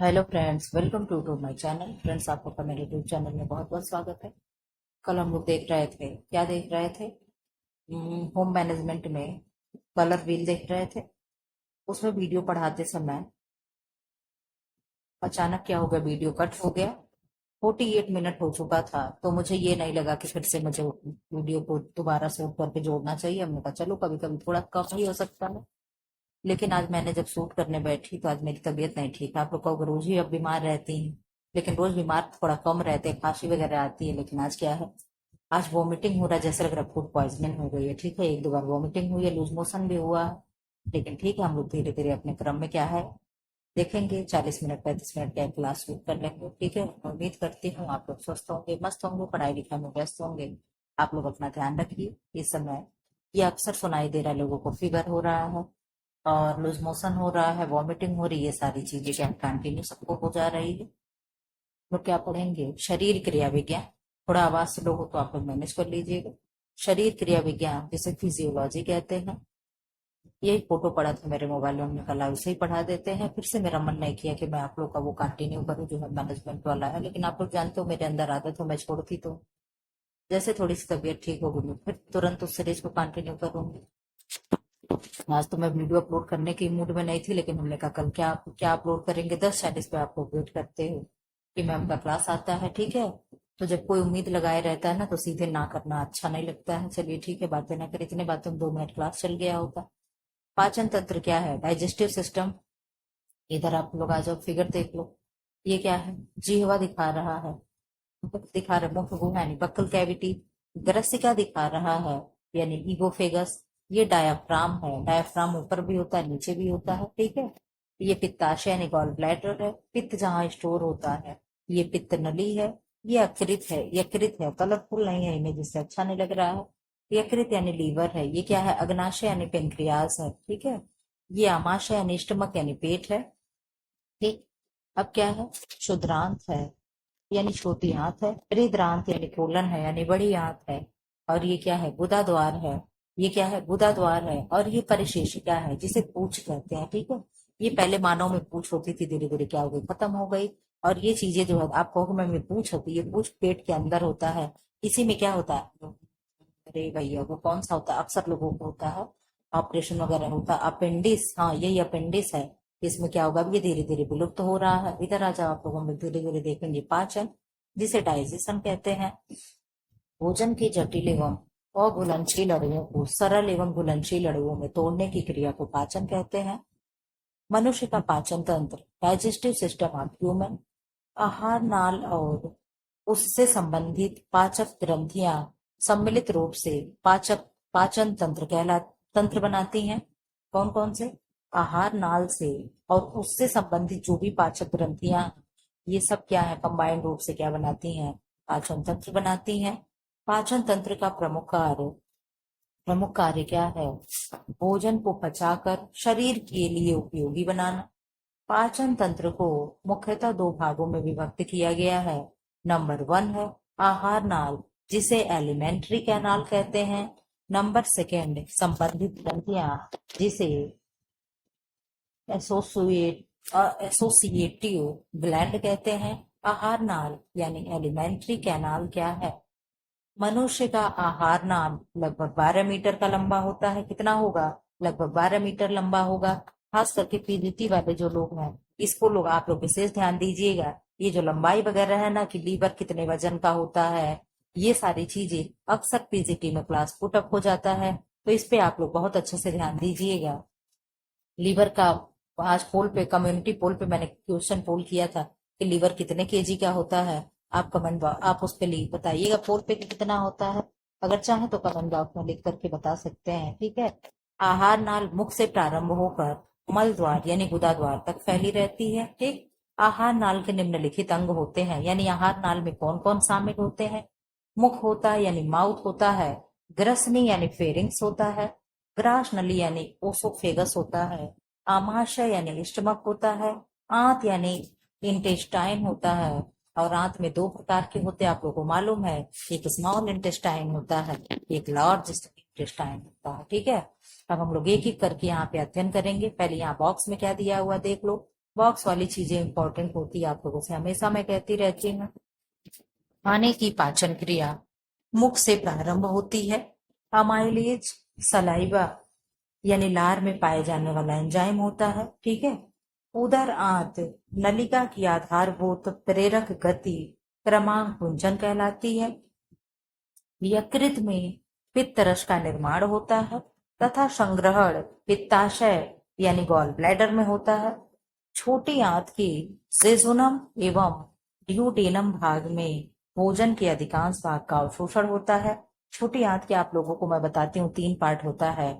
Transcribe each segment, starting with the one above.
Hello friends, welcome to my channel. Friends, आपका मेरे YouTube channel में बहुत बहुत स्वागत है। कल हम लोग देख रहे थे, क्या देख रहे थे? होम मैनेजमेंट में कलर व्हील देख रहे थे। उसमें वीडियो पढ़ाते समय अचानक क्या हो गया, वीडियो कट हो गया। 48 मिनट हो चुका था, तो मुझे ये नहीं लगा कि फिर से मुझे वीडियो को दोबारा शूट करके जोड़ना चाहिए। हमने कहा चलो कभी कभी थोड़ा कम ही हो सकता है। लेकिन आज मैंने जब शूट करने बैठी तो आज मेरी तबीयत नहीं ठीक है। आप लोग कहोगे रोज ही अब बीमार रहती हैं, लेकिन रोज बीमार थोड़ा कम रहते हैं, खांसी वगैरह आती है। लेकिन आज क्या है, आज वॉमिटिंग हो रहा है, जैसे लग रहा है फूड पॉइजनिंग हो गई है। ठीक है, एक दो बार वॉमिटिंग हुई है, लूज मोशन भी हुआ है। लेकिन ठीक है, हम लोग धीरे धीरे अपने क्रम में क्या है देखेंगे। 40 मिनट 35 मिनट का क्लास शूट कर लेंगे। ठीक है, उम्मीद करती हूँ आप लोग स्वस्थ होंगे, मस्त होंगे, पढ़ाई लिखाई में व्यस्त होंगे। आप लोग अपना ध्यान रखिए। इस समय ये अक्सर सुनाई दे रहा है, लोगों को फीवर हो रहा है और लूज मोशन हो रहा है, वॉमिटिंग हो रही है। ये सारी चीजें क्या कंटिन्यू सबको हो जा रही है। तो क्या पढ़ेंगे? शरीर क्रिया विज्ञान। थोड़ा आवाज स्लो हो तो आप लोग मैनेज कर लीजिएगा। शरीर क्रिया विज्ञान जिसे फिजियोलॉजी कहते हैं। यही फोटो पड़ा था मेरे मोबाइल में, हमने कहा उसे ही पढ़ा देते हैं। फिर से मेरा मन नहीं किया कि मैं आप लोग का वो कंटिन्यू करूँ जो है मैनेजमेंट वाला है, लेकिन आप लोग जानते हो मेरे अंदर आदत हो, मैं छोड़ती तो जैसे थोड़ी सी तबीयत ठीक होगी मैं फिर तुरंत उस सीरीज को कंटिन्यू करूंगी। आज तो मैं वीडियो अपलोड करने की मूड में नहीं थी, लेकिन हमने कहा कल क्या क्या अपलोड करेंगे। 10:40 पे आप लोग वेट करते हो कि मैम का क्लास आता है। ठीक है, तो जब कोई उम्मीद लगाए रहता है ना तो सीधे ना करना अच्छा नहीं लगता है। चलिए ठीक है, बातें ना करें, इतने बातों में 2 मिनट क्लास चल गया होगा। पाचन तंत्र क्या है? Digestive system. इधर आप लोग आ जाओ, फिगर देख लो। ये क्या है? जिह्वा दिखा रहा है, दिखा रहा है मुख गुहा यानी बक्कल कैविटी। ग्रसिका दिखा रहा है यानी ईगोफेगस। ये डायाफ्राम है, डायाफ्राम ऊपर भी होता है नीचे भी होता है। ठीक है, ये पित्ताशय यानी गॉल ब्लैडर है, पित्त जहाँ स्टोर होता है। ये पित्त नली है। ये यकृत है, यकृत है, कलरफुल नहीं है इमेज, इससे अच्छा नहीं लग रहा है। यकृत यानी लीवर है। ये क्या है? अग्नाशय यानी पेनक्रियास है। ठीक है, ये आमाशय यानी स्टमक यानी पेट है। ठीक, अब क्या है? क्षुद्रांत है यानी छोटी आंत है। बृहदांत यानी कोलन है यानी बड़ी आंत है। और ये क्या है? गुदा द्वार है। ये क्या है? गुदा द्वार है। और ये परिशेषिका है जिसे पूंछ कहते हैं। ठीक है, ये पहले मानव में पूंछ होती थी, धीरे धीरे क्या हो गई, खत्म हो गई। और ये चीजें जो है आप कहोगे मैं पूंछ होती है, पूंछ पेट के अंदर होता है। इसी में क्या होता है? अरे भैया वो कौन सा होता है? अक्सर लोगों को होता है, ऑपरेशन वगैरह होता है, अपेंडिस। हाँ, यही अपेंडिस है। इसमें क्या होगा? अब ये धीरे धीरे विलुप्त हो रहा है। इधर आ जाओ, आप लोग हम धीरे धीरे देखेंगे पाचन जिसे डाइजेशन कहते हैं। भोजन की जटिल एवं अघुलनशील अणुओं को सरल एवं घुलनशील अणुओं में तोड़ने की क्रिया को पाचन कहते हैं। मनुष्य का पाचन तंत्र, डाइजेस्टिव सिस्टम ऑफ ह्यूमन, आहार नाल और उससे संबंधित पाचक ग्रंथियां सम्मिलित रूप से पाचक पाचन तंत्र कहला तंत्र बनाती हैं। कौन कौन से? आहार नाल से और उससे संबंधित जो भी पाचक ग्रंथियां, ये सब क्या है? कंबाइंड रूप से क्या बनाती हैं? पाचन तंत्र बनाती हैं। पाचन तंत्र का प्रमुख कार्य क्या है? भोजन को पचाकर शरीर के लिए उपयोगी बनाना। पाचन तंत्र को मुख्यतः दो भागों में विभक्त किया गया है। नंबर 1 है आहार नाल जिसे एलिमेंट्री कैनाल कहते हैं। नंबर 2 संबंधित ग्रंथियां जिसे एसोसिएटिव ग्लैंड कहते हैं। आहार नाल यानी एलिमेंट्री कैनाल क्या है? मनुष्य का आहार नाल लगभग 12 मीटर का लंबा होता है। कितना होगा? लगभग 12 मीटर लंबा होगा। खास करके पीलीती वाले जो लोग हैं, इसको लोग आप लोग विशेष ध्यान दीजिएगा। ये जो लंबाई वगैरह है ना कि लीवर कितने वजन का होता है, ये सारी चीजें अक्सर पीजीटी में क्लास पुटअप हो जाता है, तो इस पे आप लोग बहुत अच्छे से ध्यान दीजिएगा। लीवर का आज पोल पे, कम्युनिटी पोल पे मैंने क्वेश्चन पोल किया था कि लीवर कितने केजी का होता है। आप उस पे लिख बताइएगा पोल पे कि कितना होता है। अगर चाहे तो कमेंट बॉक्स में लिख करके बता सकते हैं। ठीक है, आहार नाल मुख से प्रारंभ होकर मल द्वार यानी गुदा द्वार तक फैली रहती है। ठीक, आहार नाल के निम्नलिखित अंग होते हैं, यानी आहार नाल में कौन कौन शामिल होते हैं? मुख होता है यानी माउथ होता है। ग्रसनी यानी फेरिंग्स होता है। ग्रास नली यानी ओसोफेगस होता है। आमाशय यानी स्टमक होता है। आंत यानी इंटेस्टाइन होता है। और आंत में दो प्रकार के होते हैं, आप लोगों को मालूम है। एक स्मॉल इंटेस्टाइन होता है, एक लार्ज इंटेस्टाइन होता है। ठीक है, अब हम लोग एक एक करके यहाँ पे अध्ययन करेंगे। पहले यहाँ बॉक्स में क्या दिया हुआ देख लो। बॉक्स वाली चीजें इंपॉर्टेंट होती है, आप लोगों से हमेशा मैं कहती रहती हूँ। खाने की पाचन क्रिया मुख से प्रारंभ होती है। अमाइलेज सलाइवा यानी लार में पाए जाने वाला एंजाइम होता है, ठीक है। उदर आंत नलिका की आधारभूत प्रेरक गति क्रमांक गुंजन कहलाती है। यकृत में पित्त रस का निर्माण होता है तथा संग्रहण पित्ताशय यानी गॉल ब्लैडर में होता है। छोटी आंत की जेजुनम एवं ड्यूडेनम भाग में भोजन के अधिकांश भाग का अवशोषण होता है। छोटी आंत के आप लोगों को मैं बताती हूँ 3 पार्ट होता है,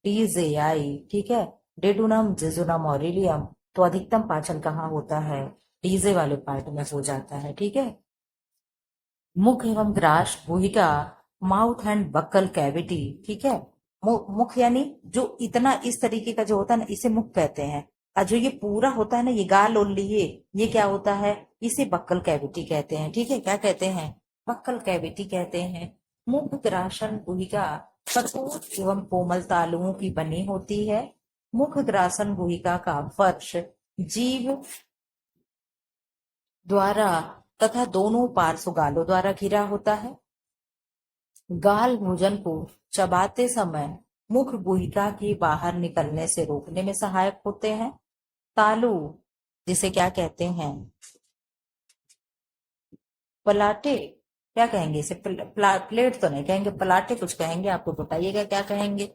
डीजेआई, ठीक है, डेडुनम, जेजुनम और इलियम। तो अधिकतम पाचन कहाँ होता है? डीजे वाले पार्ट में हो जाता है, ठीक है। मुख एवं ग्रास गुहिका माउथ एंड बक्कल कैविटी, ठीक है। मुख यानी जो इतना इस तरीके का जो होता है ना, इसे मुख कहते हैं। और जो ये पूरा होता है ना, ये गाल और ये क्या होता है? इसे बक्कल कैविटी कहते हैं, ठीक है। क्या कहते हैं? बक्कल कैविटी कहते हैं। मुख ग्रासन गुहिका कठोर एवं कोमल तालुओं की बनी होती है। मुख ग्रासन गुहिका का फर्श जीव द्वारा तथा दोनों पार्श्व गालों द्वारा घिरा होता है। गाल भोजन को चबाते समय मुख गुहिका के बाहर निकलने से रोकने में सहायक होते हैं। तालु जिसे क्या कहते हैं? पलाटे, क्या कहेंगे इसे? प्लेट तो नहीं कहेंगे, पलाटे कुछ कहेंगे, आपको बताइएगा क्या कहेंगे।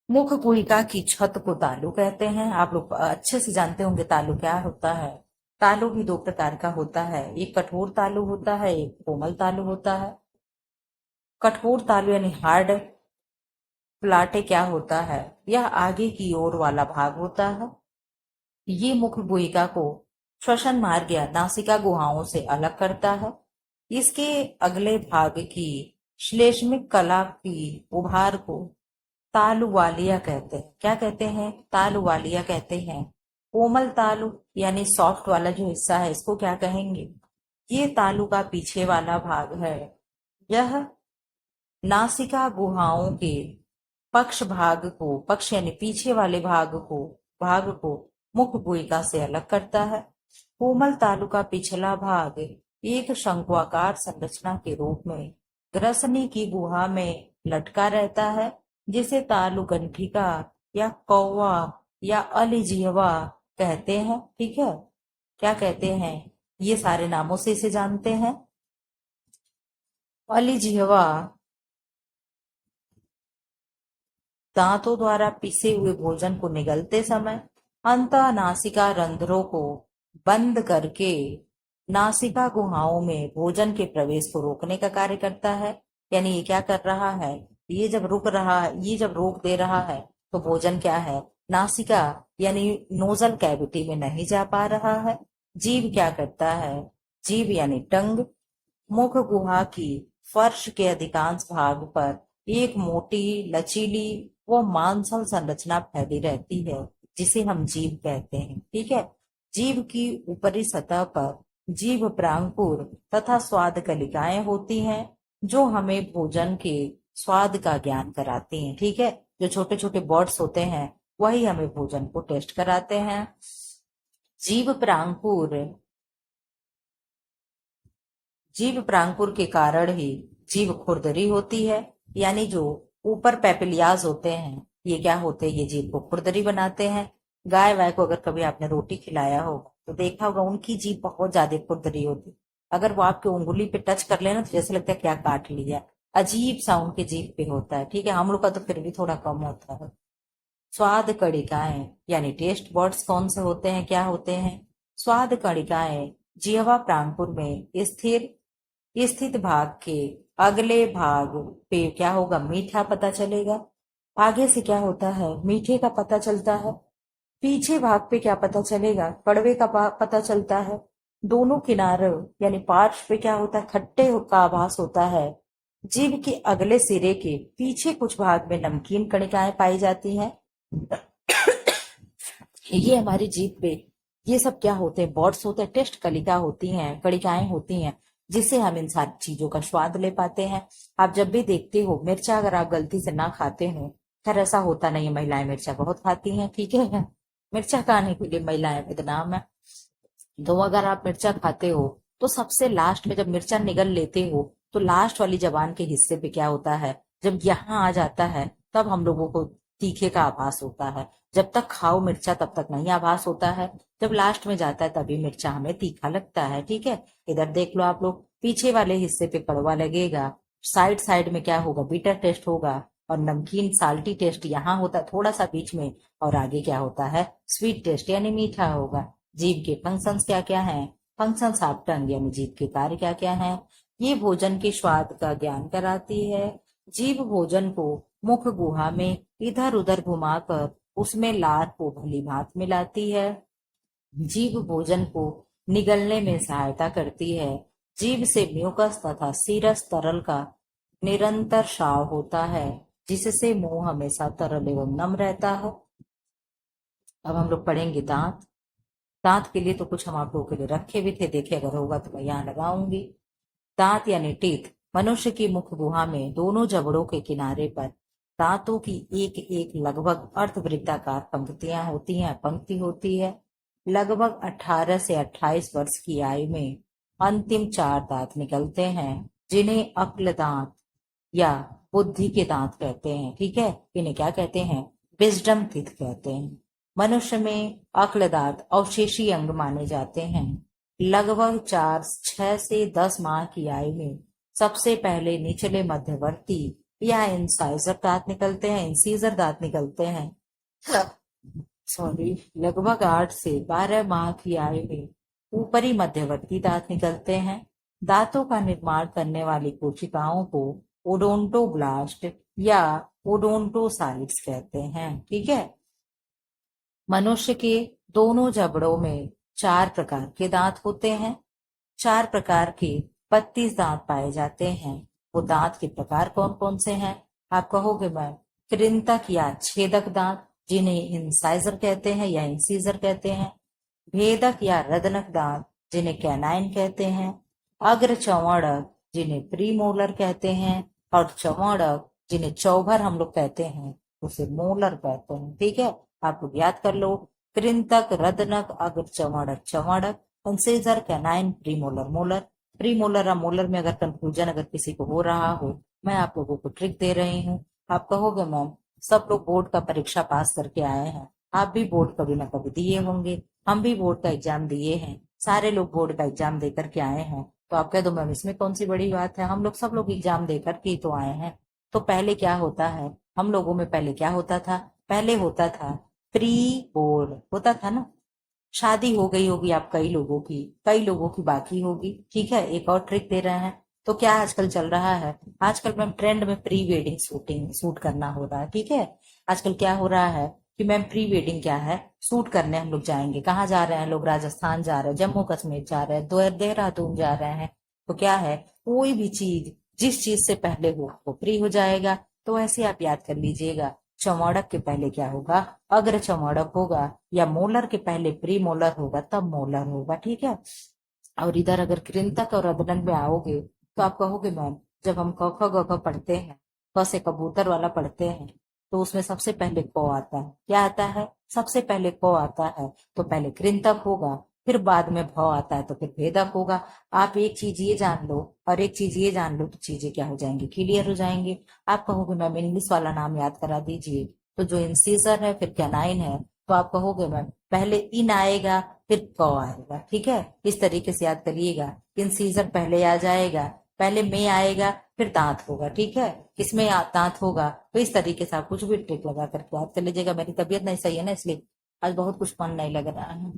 मुख गुहिका की छत को तालु कहते हैं। आप लोग अच्छे से जानते होंगे तालु क्या होता है। तालु भी 2 प्रकार का होता है, एक कठोर तालु होता है, एक कोमल तालु होता है। कठोर तालु यानी हार्ड प्लाटे क्या होता है? यह आगे की ओर वाला भाग होता है। ये मुख गुहिका को श्वसन मार्ग या नासिका गुहाओं से अलग करता है। इसके अगले भाग की श्लेष्मिक कला की उभार को तालुवालिया कहते हैं। क्या कहते हैं? तालुवालिया कहते हैं। कोमल तालु यानी सॉफ्ट वाला जो हिस्सा है, इसको क्या कहेंगे? ये तालु का पीछे वाला भाग है। यह नासिका गुहाओं के पक्ष यानी पीछे वाले भाग को मुख गुहिका से अलग करता है। कोमल तालु का पिछला भाग एक शंक्वाकार संरचना के रूप में ग्रसनी की गुहा में लटका रहता है, जिसे तालु गंठिका या कौवा या अलिजिहवा कहते हैं, ठीक है। क्या कहते हैं? ये सारे नामों से इसे जानते हैं। अलिजिहवा दांतों द्वारा पिसे हुए भोजन को निगलते समय अंतः नासिका रंध्रों को बंद करके नासिका गुहाओं में भोजन के प्रवेश को रोकने का कार्य करता है। यानी ये क्या कर रहा है? ये जब रोक दे रहा है तो भोजन क्या है? नासिका यानी नोजल कैविटी में नहीं जा पा रहा है। जीभ क्या करता है? जीभ यानी टंग मुख गुहा की फर्श के अधिकांश भाग पर एक मोटी लचीली व मांसल संरचना फैली रहती है, जिसे हम जीभ कहते हैं, ठीक है। जीभ की ऊपरी सतह पर जीभ प्रांकुर तथा स्वाद कलिकाएं होती हैं, जो हमें भोजन के स्वाद का ज्ञान कराती हैं, ठीक है। जो छोटे छोटे बर्ड्स होते हैं वही हमें भोजन को टेस्ट कराते हैं। जीभ प्रांकुर के कारण ही जीभ खुरदरी होती है। यानी जो ऊपर पेपिलियाज होते हैं, ये क्या होते हैं? ये जीभ को खुरदरी बनाते हैं। गाय वाय को अगर कभी आपने रोटी खिलाया हो तो देखा होगा उनकी जीभ बहुत ज्यादा खुरदरी होती। अगर वो आपके उंगली पे टच कर लेना तो जैसे लगता है क्या काट लिया। अजीब सा उनके जीभ पे होता है, ठीक है। हम लोग का तो फिर भी थोड़ा कम होता है। स्वाद कणिकाएं यानी टेस्ट बर्ड्स कौन से होते हैं? क्या होते हैं? स्वाद कणिकाएं जिह्वा प्रांकुर में स्थित भाग के अगले भाग पे क्या होगा? मीठा पता चलेगा। आगे से क्या होता है? मीठे का पता चलता है। पीछे भाग पे क्या पता चलेगा? कड़वे का पता चलता है। दोनों किनारों यानी पार्श्व पे क्या होता है? खट्टे का आभास होता है। जीभ के अगले सिरे के पीछे कुछ भाग में नमकीन कणिकाएं पाई जाती हैं। ये हमारी जीभ पे ये सब क्या होते हैं? बॉड्स होते हैं, टेस्ट कलिका होती हैं, कणिकाएं होती हैं, जिससे हम इन सारी चीजों का स्वाद ले पाते हैं। आप जब भी देखते हो मिर्चा अगर आप गलती से ना खाते हो खैर ऐसा होता नहीं है, महिलाएं मिर्चा बहुत खाती हैं, ठीक है। मिर्चा खाने के लिए महिलाएं बदनाम है। तो अगर आप मिर्चा खाते हो तो सबसे लास्ट में जब मिर्चा निगल लेते हो तो लास्ट वाली जबान के हिस्से पे क्या होता है, जब यहाँ आ जाता है तब हम लोगों को तीखे का आभास होता है। जब तक खाओ मिर्चा तब तक नहीं आभास होता है, जब लास्ट में जाता है तभी मिर्चा हमें तीखा लगता है, ठीक है। इधर देख लो आप लोग, पीछे वाले हिस्से पे कड़वा लगेगा, साइड साइड में क्या होगा, बीटर टेस्ट होगा, और नमकीन साल्टी टेस्ट यहाँ होता है थोड़ा सा बीच में, और आगे क्या होता है, स्वीट टेस्ट यानी मीठा होगा। जीभ के फंक्शंस क्या क्या हैं, फंक्शंस ऑफ टंग यानी जीभ के कार्य क्या क्या हैं। ये भोजन के स्वाद का ज्ञान कराती है। जीभ भोजन को मुख गुहा में इधर उधर घुमाकर उसमें लार को भली भांत मिलाती है। जीभ भोजन को निगलने में सहायता करती है। जीभ से म्यूकस तथा सीरस तरल का निरंतर स्राव होता है, जिससे मुंह हमेशा तरल एवं नम रहता है। अब हम लोग पढ़ेंगे दांत। दांत के लिए तो कुछ हम आप लोगों के लिए रखे भी थे, देखे अगर होगा तो मैं यहाँ लगाऊंगी। दांत यानी टीथ मनुष्य की मुख गुहा में दोनों जबड़ों के किनारे पर दांतों की एक एक लगभग अर्धवृत्ताकार पंक्ति होती है। लगभग 18 से 28 वर्ष की आयु में अंतिम 4 दांत निकलते हैं, जिन्हें अक्ल दांत या बुद्धि के दांत कहते हैं, ठीक है। इन्हें क्या कहते हैं, विजडम टीथ कहते हैं। मनुष्य में अक्ल दांत अवशेषी अंग माने जाते हैं। लगभग 6 से 10 माह की आयु में सबसे पहले निचले मध्यवर्ती या इंसाइजर दांत निकलते हैं, इंसीजर दांत निकलते हैं। सॉरी, लगभग 8 से 12 माह की आयु में ऊपरी मध्यवर्ती दांत निकलते हैं। दांतों का निर्माण करने वाली कोशिकाओं को ओडोंटोब्लास्ट या ओडोंटोसाइट्स कहते हैं, ठीक है। मनुष्य के दोनों जबड़ों में 4 प्रकार के दांत होते हैं। 4 प्रकार के 32 दांत पाए जाते हैं। वो दांत के प्रकार कौन कौन से हैं, आप कहोगे मैं, कृंतक या छेदक दांत जिन्हें इंसाइजर कहते हैं या इंसीजर कहते हैं। भेदक या रदनक दांत जिन्हें कैनाइन कहते हैं। अग्र चौवड़क जिन्हें प्रीमोलर कहते हैं, और चौवड़क जिन्हें चौभर हम लोग कहते हैं उसे मोलर कहते हैं, ठीक है। आप लोग याद कर लो, कृंतक, रदनक, अग्र चौवड़क चौवड़क, incisor, canine, premolar molar. Premolar और मोलर में अगर कंफ्यूजन अगर किसी को हो रहा हो, मैं आप लोगों को ट्रिक दे रही हूँ। आप कहोगे मैम सब लोग बोर्ड का परीक्षा पास करके आए हैं, आप भी बोर्ड कभी ना कभी दिए होंगे, हम भी बोर्ड का एग्जाम दिए हैं, सारे लोग बोर्ड का एग्जाम दे करके आए हैं। तो आप कह दो मैम इसमें कौन सी बड़ी बात है, हम लोग सब लोग एग्जाम दे करके ही तो आए हैं। तो पहले क्या होता है, हम लोगों में पहले क्या होता था, पहले होता था प्री बोर्ड होता था ना। शादी हो गई होगी आप कई लोगों की बाकी होगी, ठीक है। एक और ट्रिक दे रहे हैं। तो क्या आजकल चल रहा है, आजकल मैम ट्रेंड में प्री वेडिंग शूट करना हो रहा है, ठीक है। आजकल क्या हो रहा है कि मैम प्री वेडिंग क्या है, शूट करने हम लोग जाएंगे। कहाँ जा रहे हैं लोग, राजस्थान जा रहे हैं, जम्मू कश्मीर जा रहे हैं, देहरादून जा रहे हैं। तो क्या है, कोई भी चीज जिस चीज से पहले हो वो प्री हो जाएगा। तो ऐसे आप याद कर लीजिएगा, चौमोड़क के पहले क्या होगा, अग्र चौमोड़क होगा, या मोलर के पहले प्री मोलर होगा तब मोलर होगा, ठीक है। और इधर अगर कृंतक और अदनक में आओगे तो आप कहोगे मैम जब हम क ख ग घ पढ़ते हैं, क से कबूतर वाला पढ़ते हैं, तो उसमें सबसे पहले क आता है, क्या आता है, सबसे पहले क आता है। तो पहले कृंतक होगा, फिर बाद में भ आता है, तो फिर भेदक होगा। आप एक चीज ये जान लो और एक चीज ये जान लो तो चीजें क्या हो जाएंगी, क्लियर हो जाएंगे। आप कहोगे मैम इंग्लिश वाला नाम याद करा दीजिए। तो जो इंसीजर है फिर कैनाइन है, तो आप कहोगे मैम पहले इन आएगा फिर क आएगा, ठीक है। इस तरीके से याद करिएगा, इंसीजर पहले आ जाएगा, पहले में आएगा, फिर दांत होगा, ठीक है। किसमें दांत होगा, तो इस तरीके से आप कुछ भी ट्रिक लगा करके याद कर लीजिएगा। मेरी तबीयत नहीं सही है ना, इसलिए आज बहुत कुछ मन नहीं लग रहा है।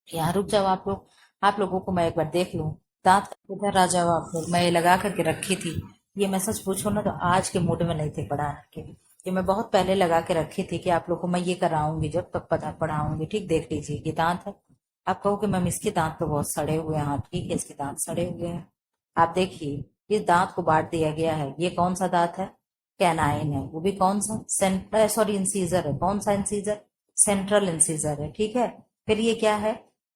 यहाँ रुक जाओ आप लोग, आप लोगों को मैं एक बार देख लूं। दांत इधर आ जाओ आप लोग, मैं ये लगा करके रखी थी। ये मैं सच पूछो ना तो आज के मूड में नहीं थे पढ़ा के, ये मैं बहुत पहले लगा के रखी थी कि आप लोग को मैं ये कराऊंगी जब तक पता पढ़ाऊंगी, ठीक। देख लीजिए ये दांत है। आप कहोगे मैम इसके दांत तो बहुत सड़े हुए हैं, हाँ ठीक है इसके दांत सड़े हुए हैं। आप देखिए इस दांत को बांट दिया गया है, ये कौन सा दांत है, कैनाइन है। वो भी कौन सा, सॉरी इंसीजर है। कौन सा इंसीजर, सेंट्रल इंसीजर है, ठीक है। फिर ये क्या है,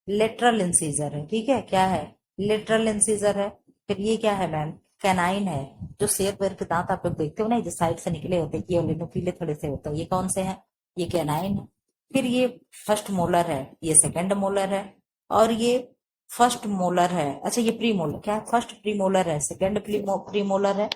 लेटरल इंसीजर है, ठीक है। क्या है, लेटरल इंसीजर है। फिर ये क्या है मैम, कैनाइन है। जो शेर पैर के दांत आप लोग देखते हो ना, जो साइड से निकले होते हैं, ये वाले नुकीले थोड़े से होते हैं, ये कौन से हैं? ये कैनाइन है। फिर ये फर्स्ट मोलर है, ये सेकंड मोलर है, और ये फर्स्ट मोलर है। अच्छा, ये प्री मोलर, क्या फर्स्ट प्री मोलर है, सेकंड प्री मोलर है,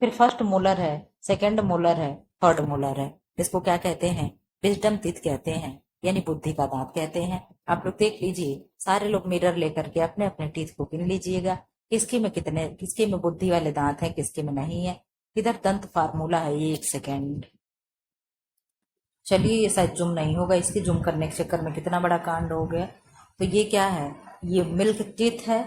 फिर फर्स्ट मोलर है, सेकंड मोलर है, थर्ड मोलर है। इसको क्या कहते हैं? विजडम टीथ कहते हैं, यानी बुद्धि का दांत कहते हैं। आप लोग देख लीजिए, सारे लोग मिरर लेकर के अपने अपने टीथ को गिन लीजिएगा, किसके में बुद्धि वाले दांत हैं, किसके में नहीं है। इधर दंत फार्मूला है, ये 1 सेकेंड। चलिए, ये शायद जुम नहीं होगा, इसके जुम करने के चक्कर में कितना बड़ा कांड हो गया। तो ये क्या है? ये मिल्क टीथ है।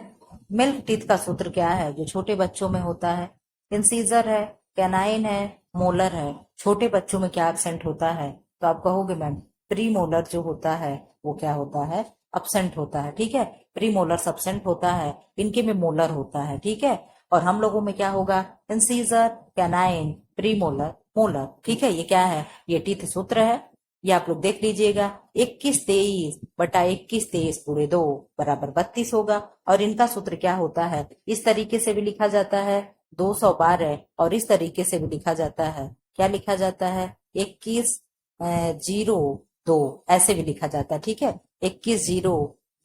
मिल्क टीथ का सूत्र क्या है? जो छोटे बच्चों में होता है, इंसीजर है, कैनाइन है, मोलर है। छोटे बच्चों में क्या एब्सेंट होता है? तो आप कहोगे मैम, प्री मोलर जो होता है वो क्या होता है? अब्सेंट होता है। ठीक है, प्री मोलर अब्सेंट होता है, इनके में मोलर होता है। ठीक है, और हम लोगों में क्या होगा? Incisor, canine, pre molar, molar. ठीक है, ये क्या है? ये टीथ सूत्र है। ये आप लोग देख लीजिएगा, 21 23 बटा 21 23 × 2 बराबर 32 होगा। और इनका सूत्र क्या होता है? इस तरीके से भी लिखा जाता है 212, और इस तरीके से भी लिखा जाता है, क्या लिखा जाता है? 21 0 2, ऐसे भी लिखा जाता है। ठीक है, 21 0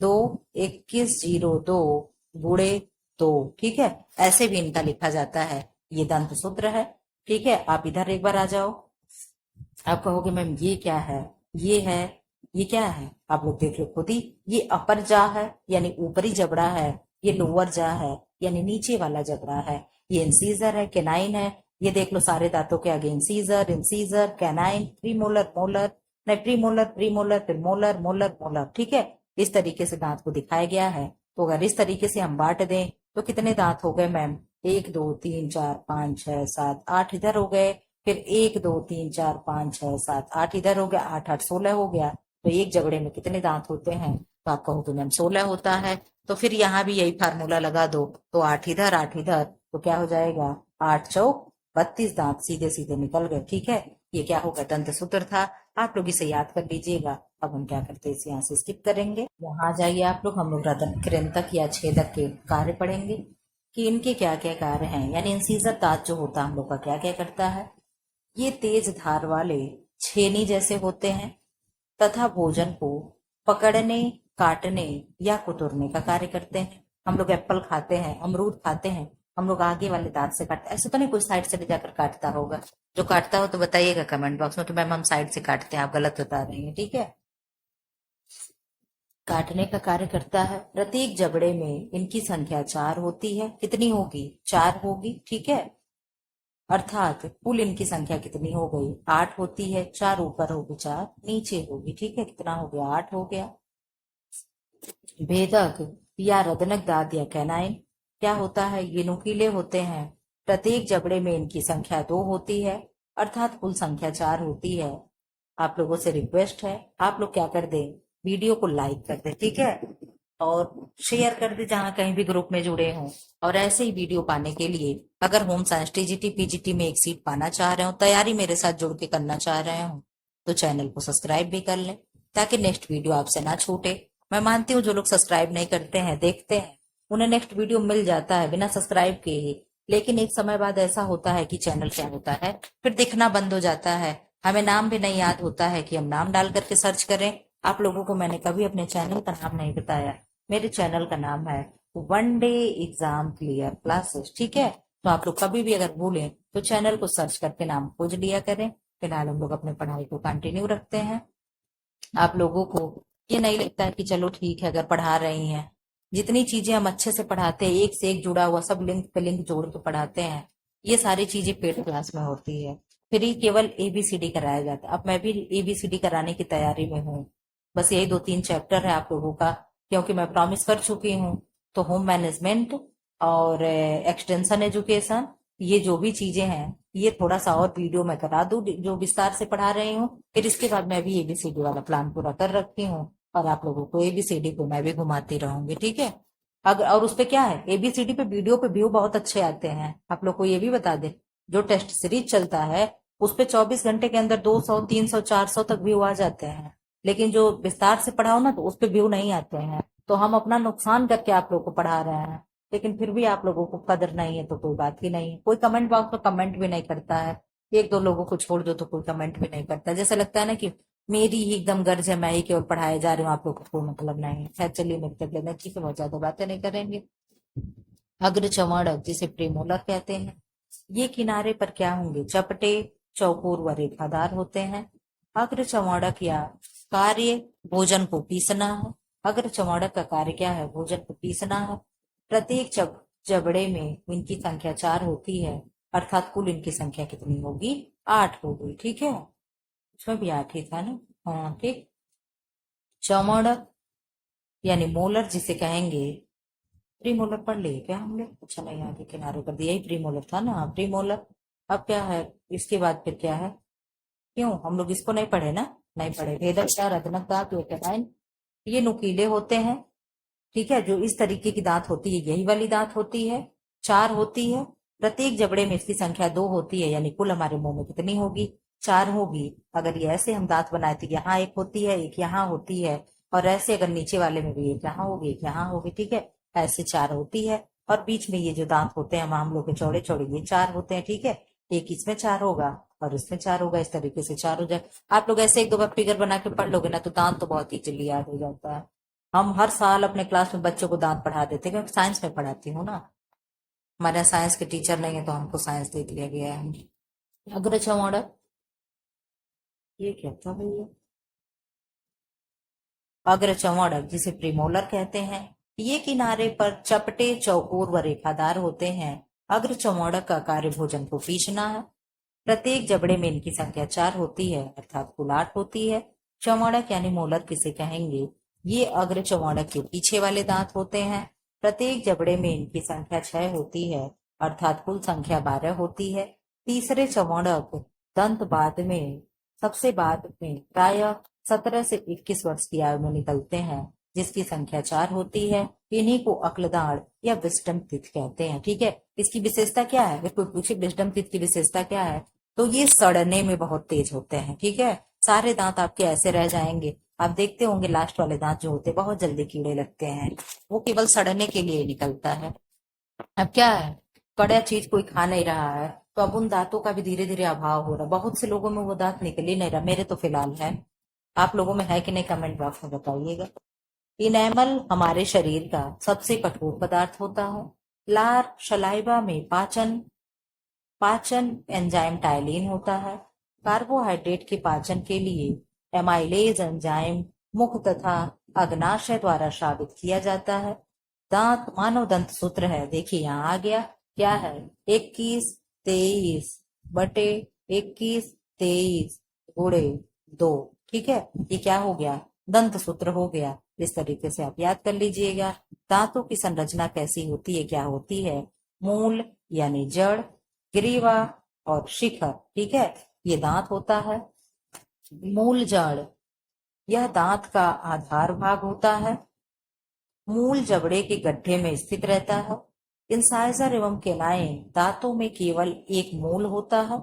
2, 21 0 2 × 2। ठीक है, ऐसे भी इनका लिखा जाता है। ये दंत सूत्र है। ठीक है, आप इधर एक बार आ जाओ। आप कहोगे मैम ये क्या है? ये है, ये क्या है? आप लोग देख लो खुद ही। ये अपर जा है, यानी ऊपरी जबड़ा है। ये लोअर जा है, यानी नीचे वाला जबड़ा है। ये इंसीजर है, कैनाइन है। ये देख लो, सारे दांतों के आगे incisor, incisor, canine, premolar, molar, नहीं प्रीमोलर, प्रीमोलर, फिर मोलर, मोलर, मोलर। ठीक है, इस तरीके से दांत को दिखाया गया है। तो अगर इस तरीके से हम बांट दें तो कितने दांत हो गए मैम? 1 2 3 4 5 6 7 8 इधर हो गए। फिर 1 2 3 4 5 6 7 8 इधर हो गया, 8 8 16 हो गया। तो एक जबड़े में कितने दांत होते हैं? तो आप कहोगे मैम 16 होता है। तो फिर यहाँ भी यही फार्मूला लगा दो, तो 8 इधर 8 इधर, तो क्या हो जाएगा? 8 चौक 32 दांत सीधे सीधे निकल गए। ठीक है, ये क्या होगा? दंत सूत्र था। आप लोग इसे याद कर लीजिएगा। अब हम क्या करते हैं, इसे यहाँ से स्किप करेंगे। यहाँ आ जाइए आप लोग, हम लोग कृंतक या छेदक के कार्य पढ़ेंगे कि इनके क्या क्या कार्य हैं। यानी इंसीजर दांत जो होता है हम लोग का क्या क्या करता है? ये तेज धार वाले छेनी जैसे होते हैं तथा भोजन को पकड़ने, काटने या कुतरने का कार्य करते हैं। हम लोग एप्पल खाते हैं, अमरूद खाते हैं, हम लोग आगे वाले दांत से काटते हैं। ऐसा तो नहीं कोई साइड से ले जाकर काटता होगा? जो काटता हो तो बताइएगा कमेंट बॉक्स में कि मैम हम साइड से काटते हैं, आप गलत बता रही हैं। ठीक है, काटने का कार्य करता है। प्रत्येक जबड़े में इनकी संख्या 4 होती है। कितनी होगी? 4 होगी। ठीक है, अर्थात कुल इनकी संख्या कितनी हो गई? 8 होती है। 4 ऊपर होगी, 4 नीचे होगी। ठीक है, कितना हो गया? 8 हो गया। भेदक या रदनक दांत या कैनाइन क्या होता है? ये नुकीले होते हैं। प्रत्येक जबड़े में इनकी संख्या 2 होती है, अर्थात कुल संख्या 4 होती है। आप लोगों से रिक्वेस्ट है, आप लोग क्या कर दें, वीडियो को लाइक कर दें। ठीक है, और शेयर कर दे जहां कहीं भी ग्रुप में जुड़े हों। और ऐसे ही वीडियो पाने के लिए अगर होम साइंस टीजीटी पीजीटी में एक सीट पाना चाह रहे हो, तैयारी मेरे साथ जुड़ के करना चाह रहे हो, तो चैनल को सब्सक्राइब भी कर लें ताकि नेक्स्ट वीडियो आपसे ना छूटे। मैं मानती हूँ जो लोग सब्सक्राइब नहीं करते हैं, देखते हैं, उन्हें नेक्स्ट वीडियो मिल जाता है बिना सब्सक्राइब के ही। लेकिन एक समय बाद ऐसा होता है कि चैनल क्या होता है, फिर दिखना बंद हो जाता है। हमें नाम भी नहीं याद होता है कि हम नाम डाल करके सर्च करें। आप लोगों को मैंने कभी अपने चैनल का नाम नहीं बताया। मेरे चैनल का नाम है one day exam clear classes. ठीक है, तो आप लोग कभी भी अगर भूलें तो चैनल को सर्च करके नाम खोज लिया करें। फिलहाल हम लोग अपने पढ़ाई को कंटिन्यू रखते हैं। आप लोगों को ये नहीं लगता है कि चलो ठीक है, अगर पढ़ा रही हैं, जितनी चीजें हम अच्छे से पढ़ाते हैं, एक से एक जुड़ा हुआ, सब लिंक पे लिंक जोड़ के पढ़ाते हैं, ये सारी चीजें पेड क्लास में होती है। फ्री केवल एबीसीडी कराया जाता है। अब मैं भी एबीसीडी कराने की तैयारी में हूँ। बस यही 2 3 चैप्टर है आप लोगों का, क्योंकि मैं प्रॉमिस कर चुकी हूँ। तो होम मैनेजमेंट और एक्सटेंशन एजुकेशन, ये जो भी चीजें हैं, ये थोड़ा सा और वीडियो में करा दूं जो विस्तार से पढ़ा रही हूँ। फिर इसके बाद मैं भी एबीसीडी वाला प्लान पूरा कर रखती हूँ, और आप लोगों को एबीसीडी को मैं भी घुमाती रहूंगी। ठीक है, अगर और उस पे क्या है, एबीसीडी पे वीडियो पे व्यू बहुत अच्छे आते हैं। आप लोग को ये भी बता दे, जो टेस्ट सीरीज चलता है उस पे 24 घंटे के अंदर 200 300 400 तक व्यू आ जाते हैं। लेकिन जो विस्तार से पढ़ाओ ना, तो उस पे व्यू नहीं आते हैं। तो हम अपना नुकसान करके आप लोग को पढ़ा रहे हैं। लेकिन फिर भी आप लोगों को कदर नहीं है तो कोई बात ही नहीं है। कोई कमेंट बॉक्स में कमेंट भी नहीं करता है, एक दो लोगों को छोड़ दो तो कोई कमेंट भी नहीं करता है। जैसे लगता है ना कि मेरी ही एकदम गर्ज है, मैं ही केवल पढ़ाए जा रही हूँ, आप लोगों को कोई मतलब नहीं है। खैर चलिए मिलते अगले में, ठीक है, बहुत ज्यादा बातें नहीं करेंगे। अग्र चौड़क जिसे प्रेमोलर कहते हैं, ये किनारे पर क्या होंगे, चपटे, चौकोर व रेखादार होते हैं। अग्र चौड़क या कार्य भोजन को पीसना है। अग्र चौड़क का कार्य क्या है, भोजन को पीसना है। प्रत्येक जबड़े में इनकी संख्या 4 होती है, अर्थात कुल इनकी संख्या कितनी होगी, 8 होगी। ठीक है, इसमें भी 8 ही था ना। हाँ ठीक। चौड़क यानी मोलर जिसे कहेंगे, प्रीमोलर पढ़ लिए क्या हमने, अच्छा नहीं आगे किनारे कर दिया, यही प्रीमोलर था ना, प्रीमोलर। अब क्या है, इसके बाद फिर क्या है, क्यों हम लोग इसको नहीं पढ़े ना, नहीं पढ़े। भेदकता, रत्नकता, प्योटेनाइन, ये नुकीले होते हैं। ठीक है, जो इस तरीके की दांत होती है यही वाली दांत होती है, 4 होती है। प्रत्येक जबड़े में इसकी संख्या 2 होती है, यानी कुल हमारे मुंह में कितनी होगी, 4 होगी। अगर ये ऐसे हम दांत बनाए तो यहाँ एक होती है, एक यहाँ होती है, और ऐसे अगर नीचे वाले में भी एक यहाँ होगी, एक यहाँ होगी। ठीक है, ऐसे 4 होती है। और बीच में ये जो दांत होते हैं हम लोग के चौड़े चौड़े, ये 4 होते हैं। ठीक है, एक इसमें 4 होगा और इसमें 4 होगा, इस तरीके से 4 हो जाए। आप लोग ऐसे एक दो बार फिगर बना के पढ़ लोगे ना तो दांत तो बहुत इजीली याद हो जाता है। हम हर साल अपने क्लास में बच्चों को दांत पढ़ा देते हैं, क्योंकि साइंस में पढ़ाती हूँ ना, हमारे यहाँ साइंस के टीचर नहीं है तो हमको साइंस दे दिया गया है। अग्र चौड़क, ये क्या था भैया, अग्र चौड़क जिसे प्रीमोलर कहते हैं, ये किनारे पर चपटे, चौकोर व रेखादार होते हैं। अग्र चौड़क का कार्य भोजन को पीसना है। प्रत्येक जबड़े में इनकी संख्या 4 होती है, अर्थात कुल 8 होती है। चौड़क यानी मोलर किसे कहेंगे, ये अग्र चौड़क के पीछे वाले दांत होते हैं। प्रत्येक जबड़े में इनकी संख्या 6 होती है, अर्थात कुल संख्या 12 होती है। तीसरे चौड़क दंत बाद में, सबसे बाद में प्राय 17 से 21 वर्ष की आयु में निकलते हैं, जिसकी संख्या 4 होती है। इन्हीं को अक्लदाड़ या विजडम टीथ कहते हैं। ठीक है, इसकी विशेषता क्या है, अगर कोई पूछे विजडम टीथ की विशेषता क्या है, तो ये सड़ने में बहुत तेज होते हैं। ठीक है, सारे दांत आपके ऐसे रह जाएंगे, आप देखते होंगे लास्ट वाले दांत जो होते हैं बहुत जल्दी कीड़े लगते हैं, वो केवल सड़ने के लिए निकलता है। अब क्या है, कड़ा चीज कोई खा नहीं रहा है तो अब उन दांतों का भी धीरे धीरे अभाव हो रहा है। बहुत से लोगों में वो दांत निकल ही नहीं रहा, मेरे तो फिलहाल है, आप लोगों में है कि नहीं कमेंट बॉक्स में बताइएगा। इनेमल हमारे शरीर का सबसे कठोर पदार्थ होता है। लार सलाइवा में पाचन पाचन एंजाइम टाइलिन होता है। कार्बोहाइड्रेट के पाचन के लिए एमाइलेज एंजाइम मुख तथा अग्नाशय द्वारा स्रावित किया जाता है। दांत मानव दंत सूत्र है, देखिए यहाँ आ गया, क्या है, 21 23 बटे 21 23 गुणे 2। ठीक है, ये क्या हो गया, दंत सूत्र हो गया। इस तरीके से आप याद कर लीजिएगा। दांतों की संरचना कैसी होती है, क्या होती है, मूल यानी जड़, ग्रीवा और शिखर। ठीक है, ये दांत होता है। मूल जड़, यह दांत का आधार भाग होता है। मूल जबड़े के गड्ढे में स्थित रहता है। इंसाइजर एवं केनाइन दांतों में केवल एक मूल होता है।